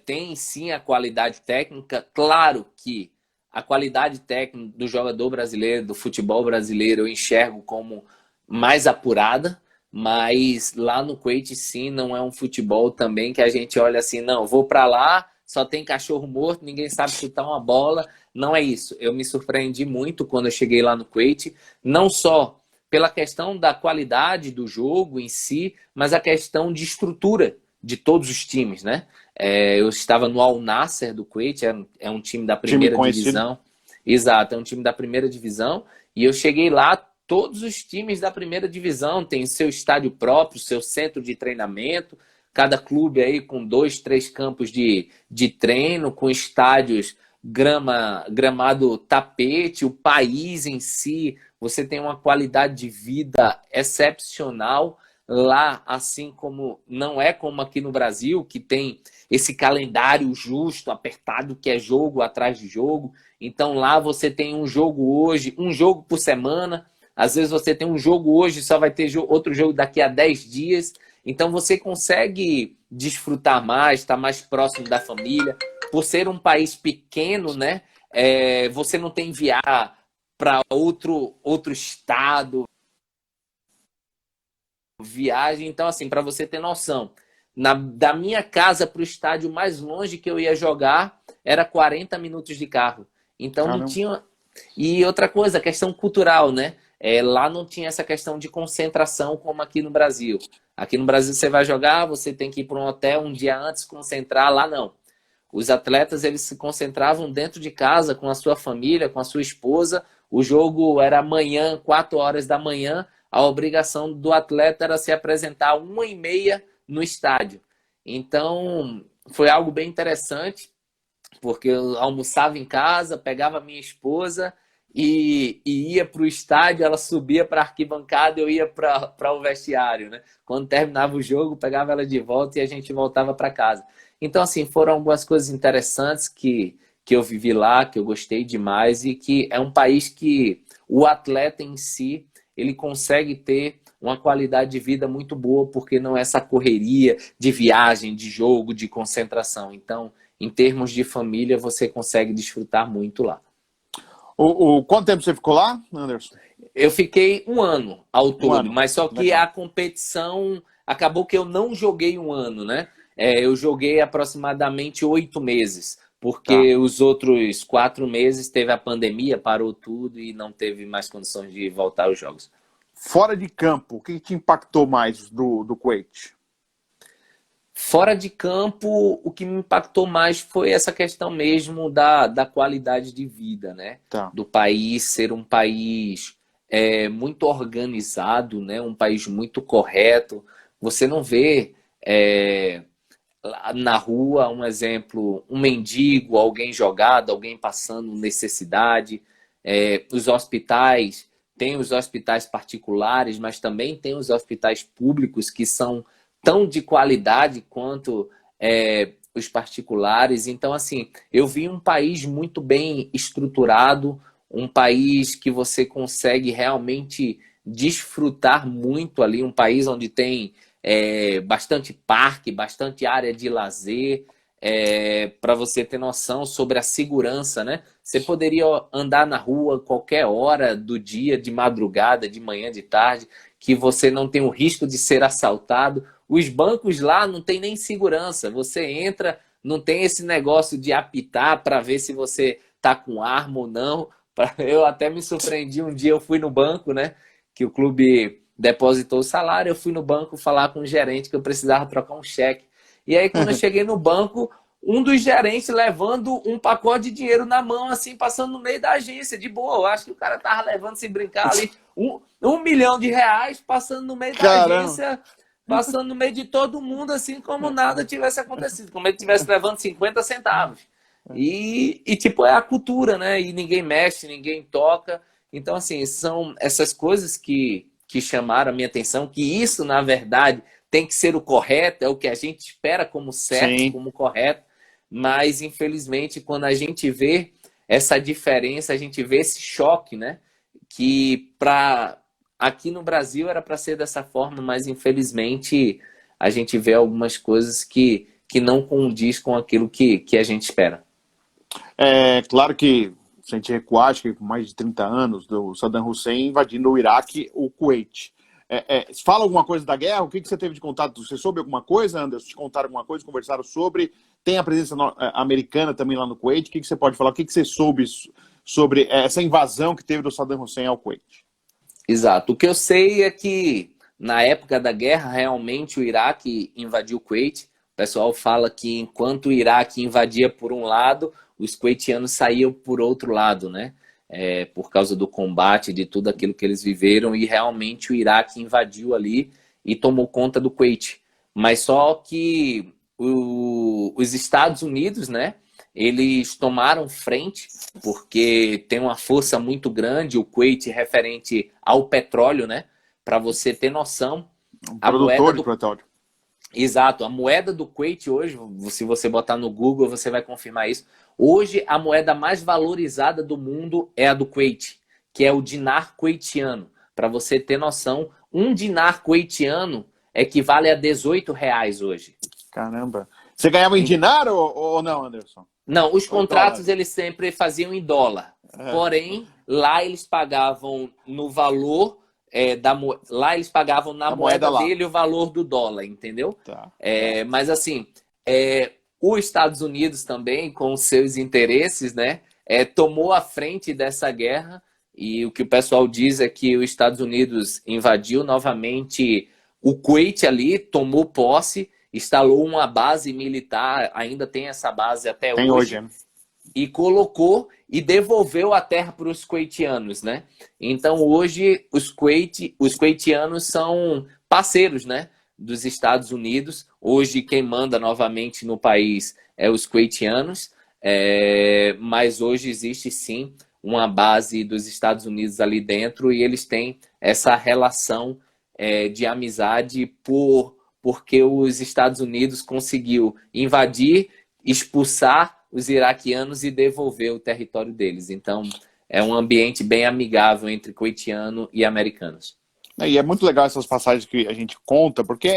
tem sim a qualidade técnica. Claro que a qualidade técnica do jogador brasileiro, do futebol brasileiro, eu enxergo como mais apurada, mas lá no Kuwait sim, não é um futebol também que a gente olha assim, não, vou para lá, só tem cachorro morto, ninguém sabe chutar uma bola. Não é isso. Eu me surpreendi muito quando eu cheguei lá no Kuwait, não só pela questão da qualidade do jogo em si, mas a questão de estrutura de todos os times, né? Eu estava no Al Nassr do Kuwait, é um time da Time primeira conhecido. divisão. Exato, é um time da primeira divisão. E eu cheguei lá, todos os times da primeira divisão têm seu estádio próprio, seu centro de treinamento. Cada clube aí com 2, 3 campos de treino, com estádios gramado tapete, o país em si, você tem uma qualidade de vida excepcional lá, assim como não é como aqui no Brasil, que tem esse calendário justo, apertado, que é jogo atrás de jogo. Então lá você tem um jogo hoje, um jogo por semana. Às vezes você tem um jogo hoje, só vai ter outro jogo daqui a 10 dias. Então você consegue desfrutar mais, estar mais próximo da família. Por ser um país pequeno, né? Você não tem enviar para outro estado, viagem. Então, assim, para você ter noção, da minha casa para o estádio mais longe que eu ia jogar era 40 minutos de carro. Então não Caramba. tinha. E outra coisa, questão cultural, né? Lá não tinha essa questão de concentração como aqui no Brasil. Aqui no Brasil você vai jogar, você tem que ir para um hotel um dia antes, concentrar. Lá não. Os atletas eles se concentravam dentro de casa com a sua família, com a sua esposa. O jogo era amanhã, 4 horas da manhã. A obrigação do atleta era se apresentar 1h30 no estádio. Então, foi algo bem interessante, porque eu almoçava em casa, pegava minha esposa e ia para o estádio, ela subia para a arquibancada, eu ia para o vestiário, né? Quando terminava o jogo, pegava ela de volta e a gente voltava para casa. Então, assim, foram algumas coisas interessantes que eu vivi lá, que eu gostei demais e que é um país que o atleta em si, ele consegue ter uma qualidade de vida muito boa, porque não é essa correria de viagem, de jogo, de concentração. Então, em termos de família, você consegue desfrutar muito lá. Quanto tempo você ficou lá, Anderson? Eu fiquei 1 ano ao Um todo, ano. mas só que Legal. a competição acabou que eu não joguei 1 ano, né? Eu joguei aproximadamente 8 meses, Tá. porque os outros 4 meses teve a pandemia, parou tudo e não teve mais condições de voltar aos jogos. Fora de campo, o que te impactou mais do Kuwait? Fora de campo, o que me impactou mais foi essa questão mesmo da qualidade de vida, né? Tá. Do país ser um país muito organizado, né? Um país muito correto. Você não vê lá na rua, um exemplo, um mendigo, alguém jogado, alguém passando necessidade. Os hospitais, tem os hospitais particulares, mas também tem os hospitais públicos que são tão de qualidade quanto os particulares. Então, assim, eu vi um país muito bem estruturado, um país que você consegue realmente desfrutar muito ali, um país onde tem bastante parque, bastante área de lazer, para você ter noção sobre a segurança, né? Você poderia andar na rua qualquer hora do dia, de madrugada, de manhã, de tarde, que você não tem o risco de ser assaltado. Os bancos lá não tem nem segurança. Você entra, não tem esse negócio de apitar para ver se você tá com arma ou não. Eu até me surpreendi um dia, eu fui no banco, né? Que o clube depositou o salário, eu fui no banco falar com o gerente que eu precisava trocar um cheque. E aí, quando eu cheguei no banco, um dos gerentes levando um pacote de dinheiro na mão, assim, passando no meio da agência, de boa. Eu acho que o cara tava levando, se brincar ali, um milhão de reais, passando no meio da Caramba. agência, passando no meio de todo mundo, assim, como nada tivesse acontecido, como ele estivesse levando 50 centavos. Tipo, é a cultura, né? E ninguém mexe, ninguém toca. Então, assim, são essas coisas que chamaram a minha atenção, que isso, na verdade, tem que ser o correto, é o que a gente espera como certo, Sim. como correto, mas, infelizmente, quando a gente vê essa diferença, a gente vê esse choque, né? Que para aqui no Brasil era para ser dessa forma, mas infelizmente a gente vê algumas coisas que não condiz com aquilo que a gente espera. É claro que, se a gente recuar, acho que com mais de 30 anos, do Saddam Hussein invadindo o Iraque, o Kuwait. Fala alguma coisa da guerra? O que você teve de contato? Você soube alguma coisa, Anderson? Te contaram alguma coisa? Conversaram sobre? Tem a presença americana também lá no Kuwait? O que você pode falar? O que você soube sobre essa invasão que teve do Saddam Hussein ao Kuwait? Exato. O que eu sei é que na época da guerra, realmente o Iraque invadiu o Kuwait. O pessoal fala que enquanto o Iraque invadia por um lado, os kuwaitianos saíam por outro lado, né? Por causa do combate, de tudo aquilo que eles viveram, e realmente o Iraque invadiu ali e tomou conta do Kuwait. Mas só que os Estados Unidos, né? Eles tomaram frente porque tem uma força muito grande, o Kuwait referente ao petróleo, né? Para você ter noção, Um a moeda produtor de do petróleo. Exato, a moeda do Kuwait hoje, se você botar no Google, você vai confirmar isso. Hoje, a moeda mais valorizada do mundo é a do Kuwait, que é o dinar kuwaitiano. Para você ter noção, um dinar kuwaitiano equivale a R$ 18 hoje. Caramba. Você ganhava em dinar ou não, Anderson? Não, os Ou em dólar? contratos eles sempre faziam em dólar. É, Porém, lá eles pagavam no valor lá eles pagavam na a moeda moeda lá. dele o valor do dólar, entendeu? Tá. Mas assim, os Estados Unidos também, com os seus interesses, né, tomou a frente dessa guerra. E o que o pessoal diz é que os Estados Unidos invadiu novamente o Kuwait ali, tomou posse, instalou uma base militar, ainda tem essa base até Tem hoje, hoje, né? e colocou e devolveu a terra para os kuwaitianos, né? Então hoje os kuwaitianos são parceiros, né, dos Estados Unidos. Hoje quem manda novamente no país é os kuwaitianos, mas hoje existe sim uma base dos Estados Unidos ali dentro e eles têm essa relação de amizade porque os Estados Unidos conseguiu invadir, expulsar os iraquianos e devolver o território deles. Então, é um ambiente bem amigável entre kuwaitiano e americanos. E é muito legal essas passagens que a gente conta, porque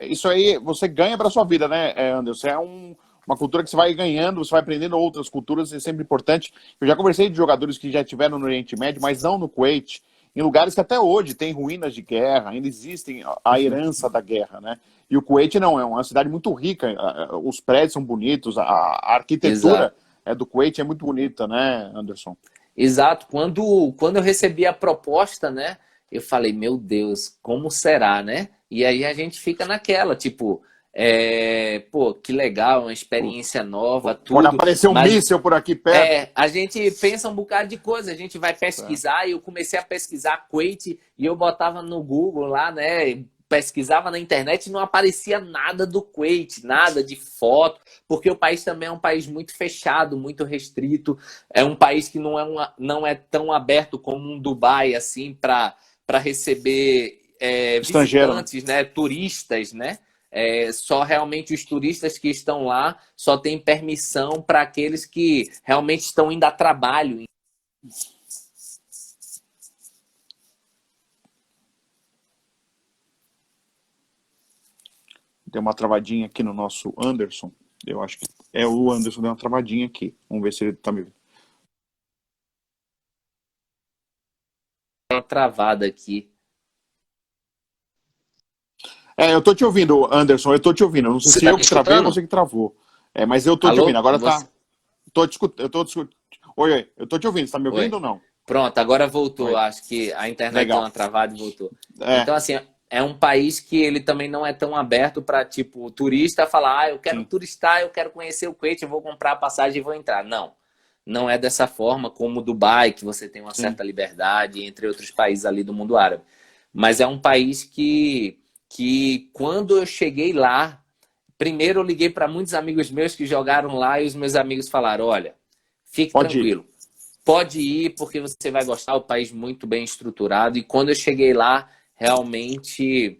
isso aí você ganha para sua vida, né, Anderson? Uma cultura que você vai ganhando, você vai aprendendo outras culturas, é sempre importante. Eu já conversei de jogadores que já estiveram no Oriente Médio, mas não no Kuwait, em lugares que até hoje tem ruínas de guerra, ainda existem a herança da guerra, né? E o Kuwait não, é uma cidade muito rica, os prédios são bonitos, a arquitetura Exato. do Kuwait é muito bonita, né, Anderson? Exato. Quando eu recebi a proposta, né, eu falei, meu Deus, como será, né? E aí a gente fica naquela, tipo, pô, que legal, uma experiência nova, Pode tudo. aparecer um Mas míssil por aqui perto. a gente pensa um bocado de coisa, a gente vai pesquisar e eu comecei a pesquisar Kuwait e eu botava no Google lá, né? Pesquisava na internet e não aparecia nada do Kuwait, nada de foto, porque o país também é um país muito fechado, muito restrito, é um país que não é tão aberto como um Dubai, assim, para receber Estrangeiro, né? visitantes, né? Turistas, né? Só realmente os turistas que estão lá só tem permissão para aqueles que realmente estão indo a trabalho. Deu uma travadinha aqui no nosso Anderson. Eu acho que o Anderson deu uma travadinha aqui. Vamos ver se ele tá me vendo. Uma travada aqui. Eu tô te ouvindo, Anderson, eu tô te ouvindo. Eu não sei Você se tá eu me que travei ou escutando? você que travou. Mas eu tô te ouvindo. Alô? Agora tá. Tô te escutando. Oi, eu tô te ouvindo. Você tá me ouvindo Oi. ou não? Pronto, agora voltou. Oi. Acho que a internet deu Legal. uma travada e voltou. É, Então, assim, é um país que ele também não é tão aberto para, tipo, o turista falar, eu quero sim. turistar, eu quero conhecer o Kuwait, eu vou comprar a passagem e vou entrar. Não. Não é dessa forma como o Dubai, que você tem uma Sim. certa liberdade, entre outros países ali do mundo árabe. Mas é um país que quando eu cheguei lá, primeiro eu liguei para muitos amigos meus que jogaram lá e os meus amigos falaram, olha, fique Pode ir. tranquilo. Pode ir porque você vai gostar, o país muito bem estruturado. E quando eu cheguei lá, realmente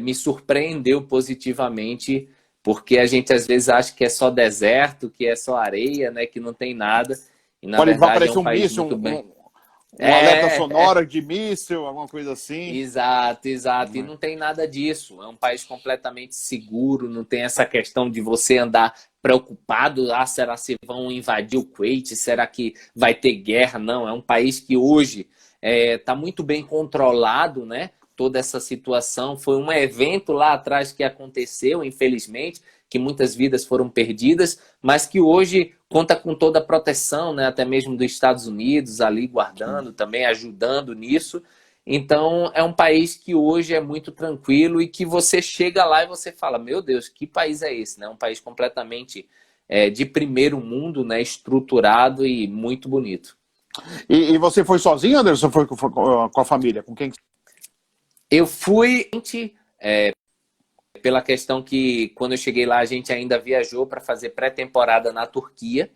me surpreendeu positivamente, porque a gente às vezes acha que é só deserto, que é só areia, né, que não tem nada. E na Vai verdade é aparecer um um país míssil, muito bem. Um alerta É, sonoro de míssil, alguma coisa assim. exato, exato. E não tem nada disso. É um país completamente seguro, não tem essa questão de você andar preocupado, será que vão invadir o Kuwait? Será que vai ter guerra? Não, é um país que hoje está muito bem controlado, né? Toda essa situação. Foi um evento lá atrás que aconteceu, infelizmente, que muitas vidas foram perdidas, mas que hoje conta com toda a proteção, né? Até mesmo dos Estados Unidos ali guardando, também ajudando nisso. Então, é um país que hoje é muito tranquilo e que você chega lá e você fala, meu Deus, que país é esse? Né? Um país completamente de primeiro mundo, né? Estruturado e muito bonito. E você foi sozinho, Anderson? Foi com a família? Com quem? Eu fui pela questão que quando eu cheguei lá a gente ainda viajou para fazer pré-temporada na Turquia.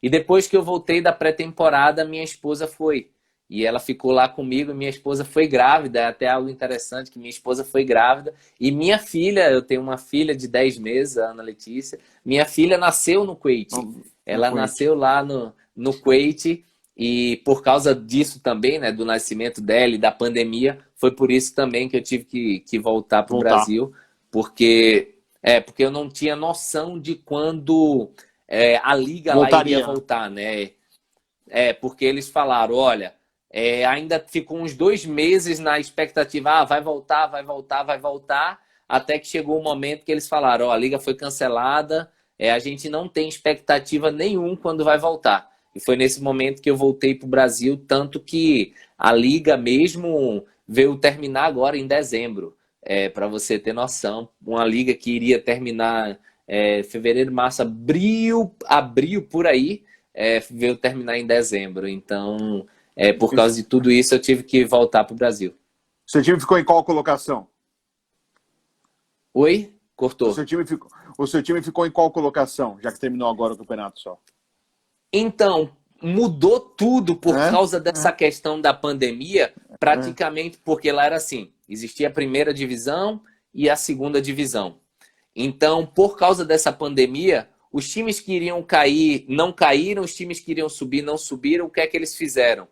E depois que eu voltei da pré-temporada, minha esposa foi. E ela ficou lá comigo, minha esposa foi grávida, é até algo interessante que minha esposa foi grávida. E minha filha, eu tenho uma filha de 10 meses, a Ana Letícia, minha filha nasceu no Kuwait. No Ela Kuwait. nasceu lá no Kuwait e por causa disso também, né, do nascimento dela e da pandemia, foi por isso também que eu tive que voltar para o Voltar. Brasil, porque eu não tinha noção de quando a liga lá iria Voltaria, né? voltar, né? Porque eles falaram, olha, ainda ficou uns 2 meses na expectativa, vai voltar, vai voltar, vai voltar, até que chegou o momento que eles falaram, a liga foi cancelada, a gente não tem expectativa nenhum quando vai voltar. E foi nesse momento que eu voltei para o Brasil, tanto que a liga mesmo veio terminar agora em dezembro, para você ter noção, uma liga que iria terminar fevereiro, março, abril por aí, veio terminar em dezembro. Então, por causa de tudo isso, eu tive que voltar para o Brasil. Seu time ficou em qual colocação? Oi? O Cortou. seu time ficou em qual colocação, já que terminou agora o campeonato só? Então, mudou tudo por É? causa dessa É? questão da pandemia, É. praticamente porque lá era assim, existia a primeira divisão e a segunda divisão. Então, por causa dessa pandemia, os times que iriam cair não caíram, os times que iriam subir não subiram. O que é que eles fizeram?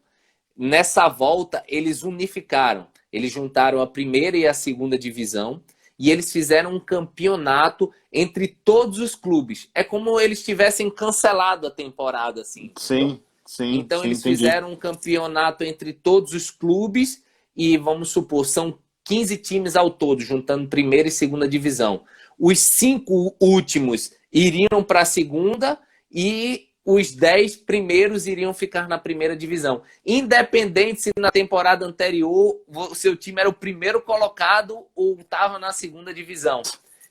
Nessa volta, eles unificaram. Eles juntaram a primeira e a segunda divisão e eles fizeram um campeonato entre todos os clubes. É como eles tivessem cancelado a temporada, assim, entendeu? Sim, sim, Então, sim, eles entendi. fizeram um campeonato entre todos os clubes e, vamos supor, são 15 times ao todo, juntando primeira e segunda divisão. Os 5 últimos iriam para a segunda e os 10 primeiros iriam ficar na primeira divisão. Independente se na temporada anterior o seu time era o primeiro colocado ou estava na segunda divisão.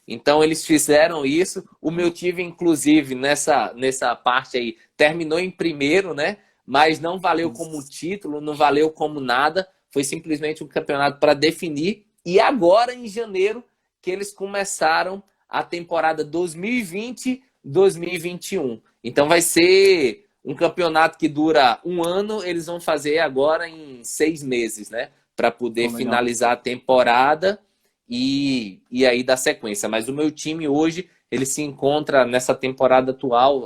Então eles fizeram isso. O meu time, inclusive, nessa parte aí, terminou em primeiro, né? Mas não valeu como título, não valeu como nada. Foi simplesmente um campeonato para definir. E agora, em janeiro, que eles começaram a temporada 2020-2021. Então vai ser um campeonato que dura um ano, eles vão fazer agora em 6 meses, né? Para poder Oh, legal. finalizar a temporada e aí dar sequência. Mas o meu time hoje, ele se encontra nessa temporada atual,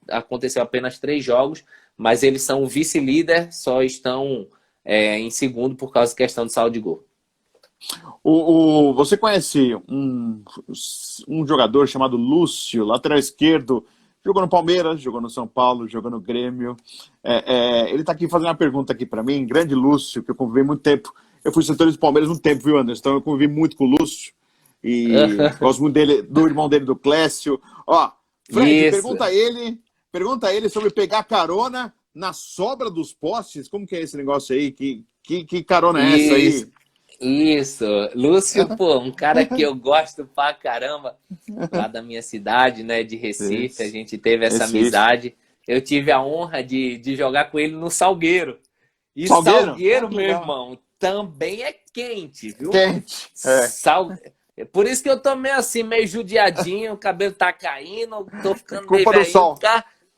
aconteceu apenas 3 jogos, mas eles são o vice-líder, só estão em segundo por causa da questão de saldo de gol. Você conhece um jogador chamado Lúcio, lateral esquerdo, jogou no Palmeiras, jogou no São Paulo, jogou no Grêmio. Ele está aqui fazendo uma pergunta aqui para mim, grande Lúcio, que eu convivi muito tempo. Eu fui setor do Palmeiras um tempo, viu, Anderson? Então eu convivi muito com o Lúcio e gosto muito dele, do irmão dele, do Clécio. Ó, Fred, Isso. pergunta a ele sobre pegar carona na sobra dos postes. Como que é esse negócio aí? Que carona é essa Isso, aí? isso. Lúcio, pô, um cara que eu gosto pra caramba, lá da minha cidade, né, de Recife, a gente teve essa Recife. amizade. Eu tive a honra de jogar com ele no Salgueiro. E Salgueiro? Ah, Salgueiro, que meu legal. irmão, também é quente, viu? Quente. Sal... Por isso que eu tô meio assim, meio judiadinho, o cabelo tá caindo, tô ficando meio Culpa do velhinho. sol.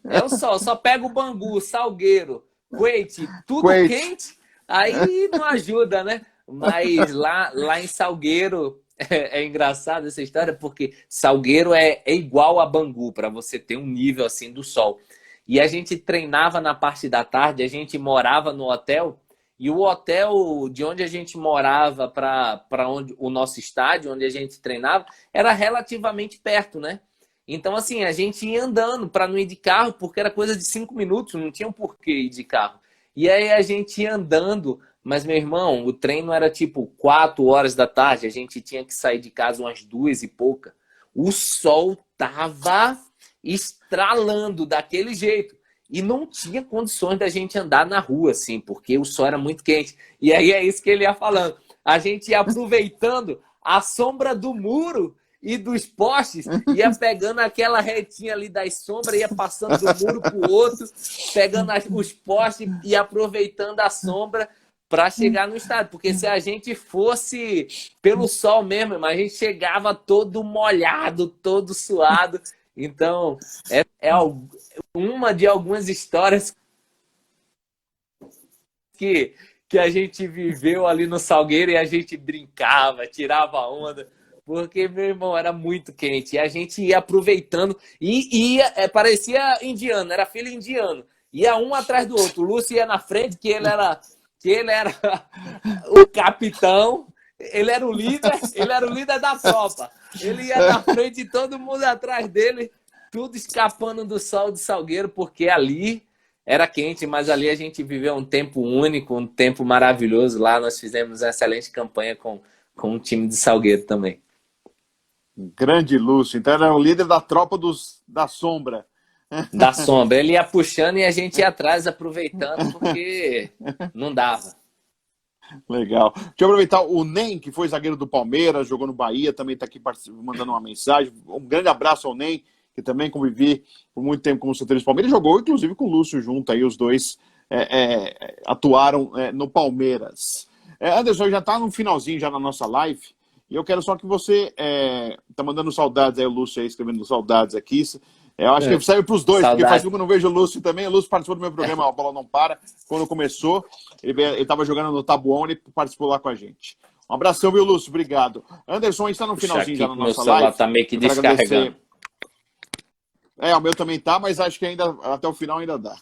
É o sol, só pega o Bangu, Salgueiro, Kuwait, tudo Quente. quente, aí não ajuda, né? Mas lá em Salgueiro é engraçado essa história, porque Salgueiro é igual a Bangu, para você ter um nível assim do sol. e a gente treinava na parte da tarde, a gente morava no hotel, e o hotel de onde a gente morava para onde o nosso estádio, onde a gente treinava, era relativamente perto, né? Então, assim, a gente ia andando para não ir de carro, porque era coisa de 5 minutos, não tinha um porquê ir de carro. E aí a gente ia andando, mas, meu irmão, o treino era tipo 4 horas da tarde, a gente tinha que sair de casa umas 2 e pouca. O sol tava estralando daquele jeito. E não tinha condições da gente andar na rua, assim, porque o sol era muito quente. E aí é isso que ele ia falando. A gente ia aproveitando a sombra do muro e dos postes, ia pegando aquela retinha ali das sombras, ia passando do muro para o outro, pegando os postes e aproveitando a sombra para chegar no estádio. Porque se a gente fosse pelo sol mesmo, mas a gente chegava todo molhado, todo suado. Então, é uma de algumas histórias que a gente viveu ali no Salgueiro e a gente brincava, tirava onda. Porque, meu irmão, era muito quente. E a gente ia aproveitando. E ia, parecia indiano, era filho indiano. Ia um atrás do outro. O Lúcio ia na frente, que ele era o capitão. Ele era o líder da tropa. Ele ia na frente e todo mundo atrás dele, tudo escapando do sol do Salgueiro, porque ali era quente, mas ali a gente viveu um tempo único, um tempo maravilhoso. Lá nós fizemos uma excelente campanha com o time de Salgueiro também. Grande Lúcio. Então era o líder da tropa da sombra. Da sombra. Ele ia puxando e a gente ia atrás aproveitando, porque não dava. Legal. Deixa eu aproveitar o Nem, que foi zagueiro do Palmeiras, jogou no Bahia, também está aqui mandando uma mensagem. Um grande abraço ao Nem, que também convivi por muito tempo com o setor do Palmeiras, jogou inclusive com o Lúcio junto, aí os dois atuaram no Palmeiras. Anderson, já está no finalzinho já na nossa live, e eu quero só que você tá mandando saudades aí, o Lúcio aí escrevendo saudades aqui. Eu acho que serve para os dois, porque faz tempo que eu não vejo o Lúcio também. O Lúcio participou do meu programa, A Bola Não Para, quando começou. Ele estava jogando no Tabuão, ele participou lá com a gente. Um abração, viu, Lúcio? Obrigado. Anderson, a gente está no finalzinho já na nossa live. Meu celular está meio que descarregando. O meu também tá, mas acho que ainda até o final ainda dá.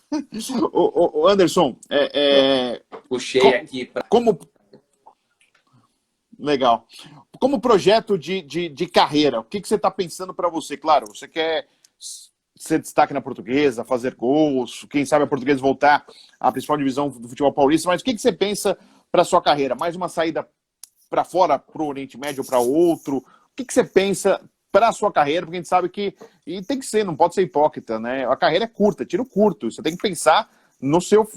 o Anderson, puxei aqui para... Legal. Como projeto de carreira, o que você está pensando para você? Claro, você quer ser destaque na Portuguesa, fazer gols, quem sabe a Portuguesa voltar à principal divisão do futebol paulista, mas o que você pensa para sua carreira? Mais uma saída para fora, para o Oriente Médio ou para outro? O que você pensa para a sua carreira? Porque a gente sabe que, e tem que ser, não pode ser hipócrita, né? A carreira é curta, tiro curto, você tem que pensar no seu...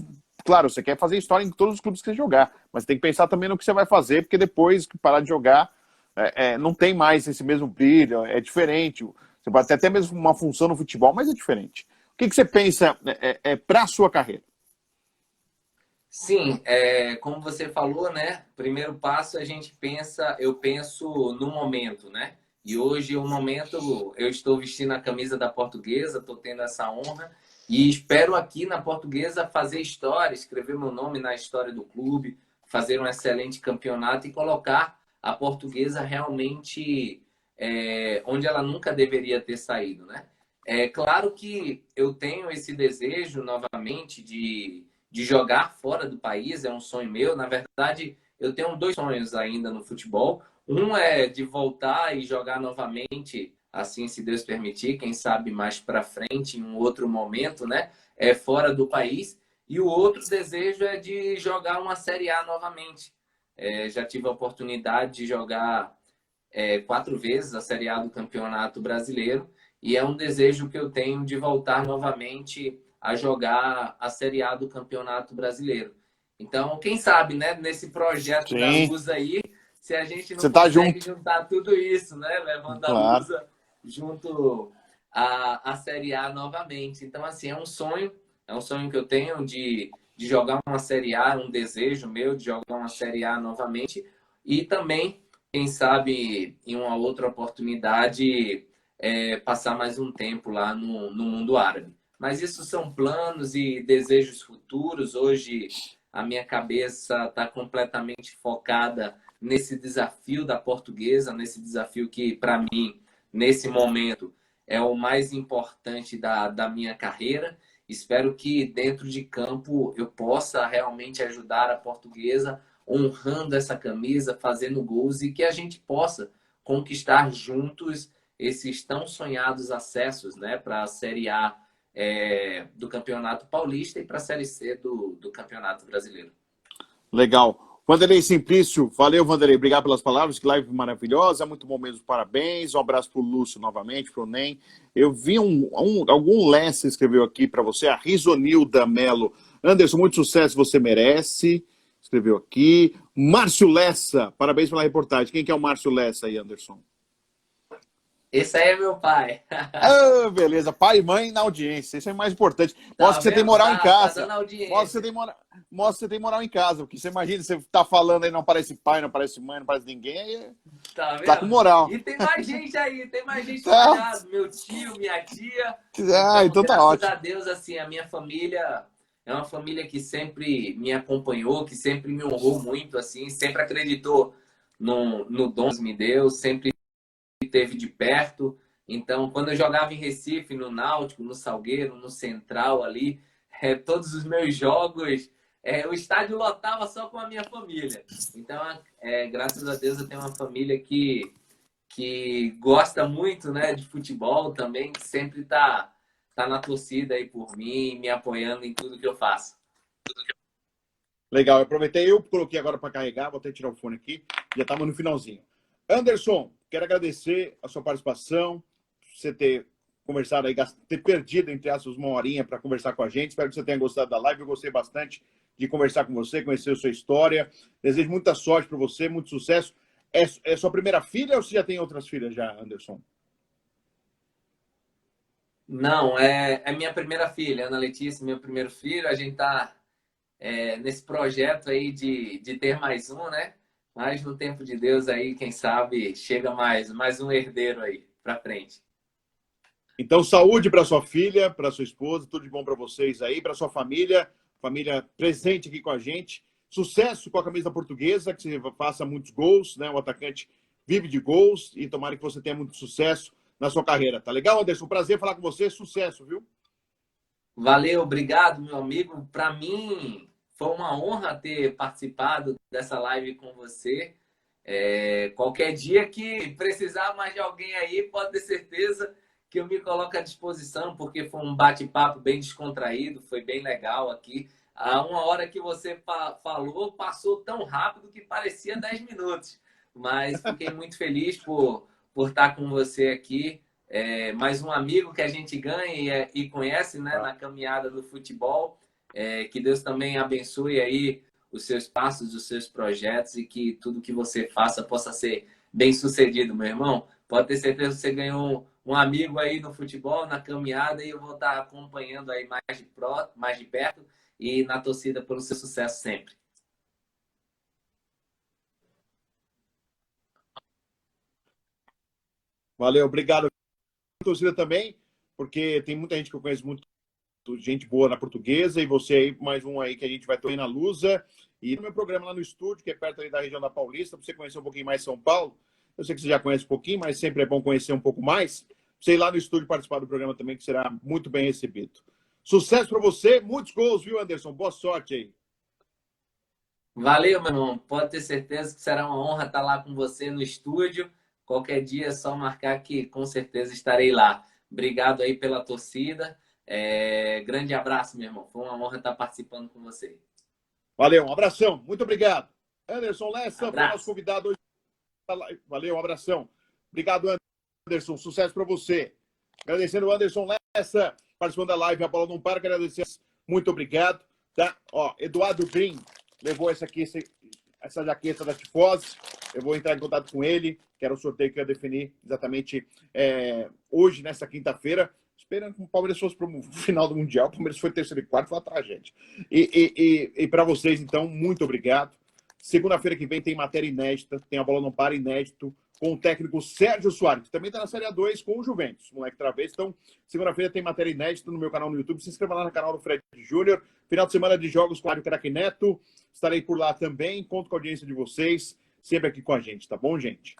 Claro, você quer fazer história em todos os clubes que você jogar, mas tem que pensar também no que você vai fazer, porque depois que parar de jogar, não tem mais esse mesmo brilho, é diferente. Você pode ter até mesmo uma função no futebol, mas é diferente. O que você pensa para a sua carreira? Sim, como você falou, né? Primeiro passo eu penso no momento, né? E hoje o momento, eu estou vestindo a camisa da Portuguesa, estou tendo essa honra e espero aqui na Portuguesa fazer história, escrever meu nome na história do clube, fazer um excelente campeonato e colocar a Portuguesa realmente onde ela nunca deveria ter saído, né? É claro que eu tenho esse desejo novamente de jogar fora do país, é um sonho meu. Na verdade, eu tenho 2 sonhos ainda no futebol. Um é de voltar e jogar novamente, assim, se Deus permitir, quem sabe mais para frente, em um outro momento, né? Fora do país. E o outro desejo é de jogar uma Série A novamente. Já tive a oportunidade de jogar 4 vezes a Série A do Campeonato Brasileiro e é um desejo que eu tenho de voltar novamente a jogar a Série A do Campeonato Brasileiro. Então, quem sabe, né, nesse projeto da Lusa aí, se a gente não consegue juntar tudo isso, né, levando a Lusa junto à Série A novamente. Então, assim, é um sonho que eu tenho de jogar uma Série A, um desejo meu de jogar uma Série A novamente e também, quem sabe, em uma outra oportunidade, passar mais um tempo lá no mundo árabe. Mas isso são planos e desejos futuros. Hoje a minha cabeça está completamente focada nesse desafio da Portuguesa, nesse desafio que, para mim, nesse momento, é o mais importante da minha carreira. Espero que dentro de campo eu possa realmente ajudar a Portuguesa, honrando essa camisa, fazendo gols e que a gente possa conquistar juntos esses tão sonhados acessos, né, para a Série A do Campeonato Paulista e para a Série C do Campeonato Brasileiro. Legal. Vanderlei Simplício, valeu, Vanderlei. Obrigado pelas palavras, que live maravilhosa, muito bom mesmo, parabéns. Um abraço para o Lúcio novamente, para o NEM. Eu vi algum Lessa escreveu aqui para você, a Risonilda Melo. Anderson, muito sucesso, você merece. Escreveu aqui. Márcio Lessa, parabéns pela reportagem. Quem que é o Márcio Lessa aí, Anderson? Esse aí é meu pai. Ah, beleza. Pai e mãe na audiência. Isso é mais importante. Mostra Tá que você tem vendo? moral em Tá casa. dando audiência. Mostra que você tem moral em casa. Porque você imagina, você tá falando aí, não aparece pai, não aparece mãe, não aparece ninguém. Aí Tá vendo? tá com moral. E tem mais gente aí, tem mais gente Tá. espalhada. Meu tio, minha tia. Então tá graças ótimo. a Deus, assim, a minha família é uma família que sempre me acompanhou, que sempre me honrou muito, assim, sempre acreditou no dom que me deu, sempre esteve de perto. Então, quando eu jogava em Recife, no Náutico, no Salgueiro, no Central ali, todos os meus jogos, o estádio lotava só com a minha família. Então, graças a Deus, eu tenho uma família que gosta muito, né, de futebol também, que sempre tá na torcida aí por mim, me apoiando em tudo que eu faço. Legal, eu aproveitei, eu coloquei agora para carregar, vou até tirar o fone aqui, já estamos no finalzinho. Anderson, quero agradecer a sua participação, você ter conversado aí, ter perdido, entre aspas, uma horinha para conversar com a gente. Espero que você tenha gostado da live, eu gostei bastante de conversar com você, conhecer a sua história. Desejo muita sorte para você, muito sucesso. É sua primeira filha ou você já tem outras filhas já, Anderson? Não, é minha primeira filha, Ana Letícia, meu primeiro filho. A gente tá nesse projeto aí de ter mais um, né? Mas no tempo de Deus aí, quem sabe, chega mais um herdeiro aí pra frente. Então, saúde para sua filha, para sua esposa, tudo de bom para vocês aí, para sua família presente aqui com a gente. Sucesso com a camisa portuguesa, que você faça muitos gols, né? O atacante vive de gols e tomara que você tenha muito sucesso na sua carreira. Tá legal, Anderson? Prazer falar com você, sucesso, viu? Valeu, obrigado, meu amigo. Para mim foi uma honra ter participado dessa live com você. Qualquer dia que precisar mais de alguém aí, pode ter certeza que eu me coloco à disposição, porque foi um bate-papo bem descontraído, foi bem legal aqui. A uma hora que você falou, passou tão rápido que parecia 10 minutos. Mas fiquei muito feliz por estar com você aqui. Mais um amigo que a gente ganha e conhece, né, na caminhada do futebol. Que Deus também abençoe aí os seus passos, os seus projetos e que tudo que você faça possa ser bem sucedido, meu irmão. Pode ter certeza que você ganhou um amigo aí no futebol, na caminhada, e eu vou estar acompanhando aí mais de perto e na torcida pelo seu sucesso sempre. Valeu, obrigado. Torcida também, porque tem muita gente que eu conheço muito, gente boa na portuguesa, e você aí, mais um aí que a gente vai ter na Lusa, e no meu programa lá no estúdio, que é perto ali da região da Paulista, para você conhecer um pouquinho mais São Paulo. Eu sei que você já conhece um pouquinho, mas sempre é bom conhecer um pouco mais. Você ir lá no estúdio participar do programa também, que será muito bem recebido. Sucesso para você, muitos gols, viu, Anderson? Boa sorte aí. Valeu, meu irmão. Pode ter certeza que será uma honra estar lá com você no estúdio. Qualquer dia é só marcar que com certeza estarei lá. Obrigado aí pela torcida. Grande abraço, meu irmão. Foi uma honra estar participando com você. Valeu, um abração. Muito obrigado. Anderson Lessa foi nosso Abraço. convidado hoje. Valeu, um abração. Obrigado, Anderson. Sucesso para você. Agradecendo o Anderson Lessa, participando da live. A bola não para. Quero agradecer. Muito obrigado. Tá? Ó, Eduardo Green levou essa jaqueta da Tifose. Eu vou entrar em contato com ele, que era o sorteio que eu ia definir exatamente hoje, nessa quinta-feira. Esperando que o Palmeiras fosse para o final do Mundial. O Palmeiras foi terceiro e quarto, foi uma tragédia. E para vocês, então, muito obrigado. Segunda-feira que vem tem matéria inédita, tem a Bola Não Para inédito, com o técnico Sérgio Soares, que também está na Série A2 com o Juventus, moleque travês. Então, segunda-feira tem matéria inédita no meu canal no YouTube. Se inscreva lá no canal do Fred Júnior. Final de semana de jogos com o Mário Craque Neto. Estarei por lá também. Conto com a audiência de vocês, sempre aqui com a gente, tá bom, gente?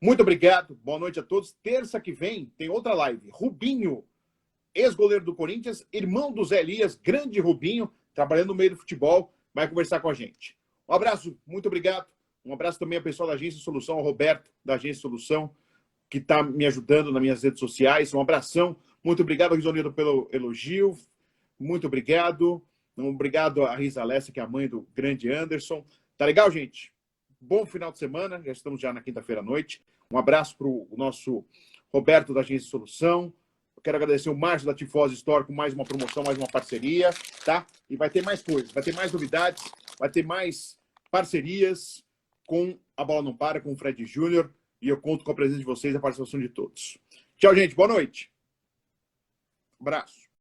Muito obrigado. Boa noite a todos. Terça que vem tem outra live. Rubinho ex-goleiro do Corinthians, irmão do Zé Elias, grande Rubinho, trabalhando no meio do futebol, vai conversar com a gente. Um abraço, muito obrigado. Um abraço também ao pessoal da Agência Solução, ao Roberto, da Agência Solução, que está me ajudando nas minhas redes sociais. Um abração. Muito obrigado, Risonildo, pelo elogio. Muito obrigado. Obrigado a Risa Alessia, que é a mãe do grande Anderson. Tá legal, gente? Bom final de semana. Já estamos já na quinta-feira à noite. Um abraço para o nosso Roberto, da Agência Solução. Quero agradecer o Márcio da Tifose Store com mais uma promoção, mais uma parceria, tá? E vai ter mais coisas, vai ter mais novidades, vai ter mais parcerias com a Bola Não Para, com o Fred Júnior, e eu conto com a presença de vocês e a participação de todos. Tchau, gente. Boa noite. Abraço.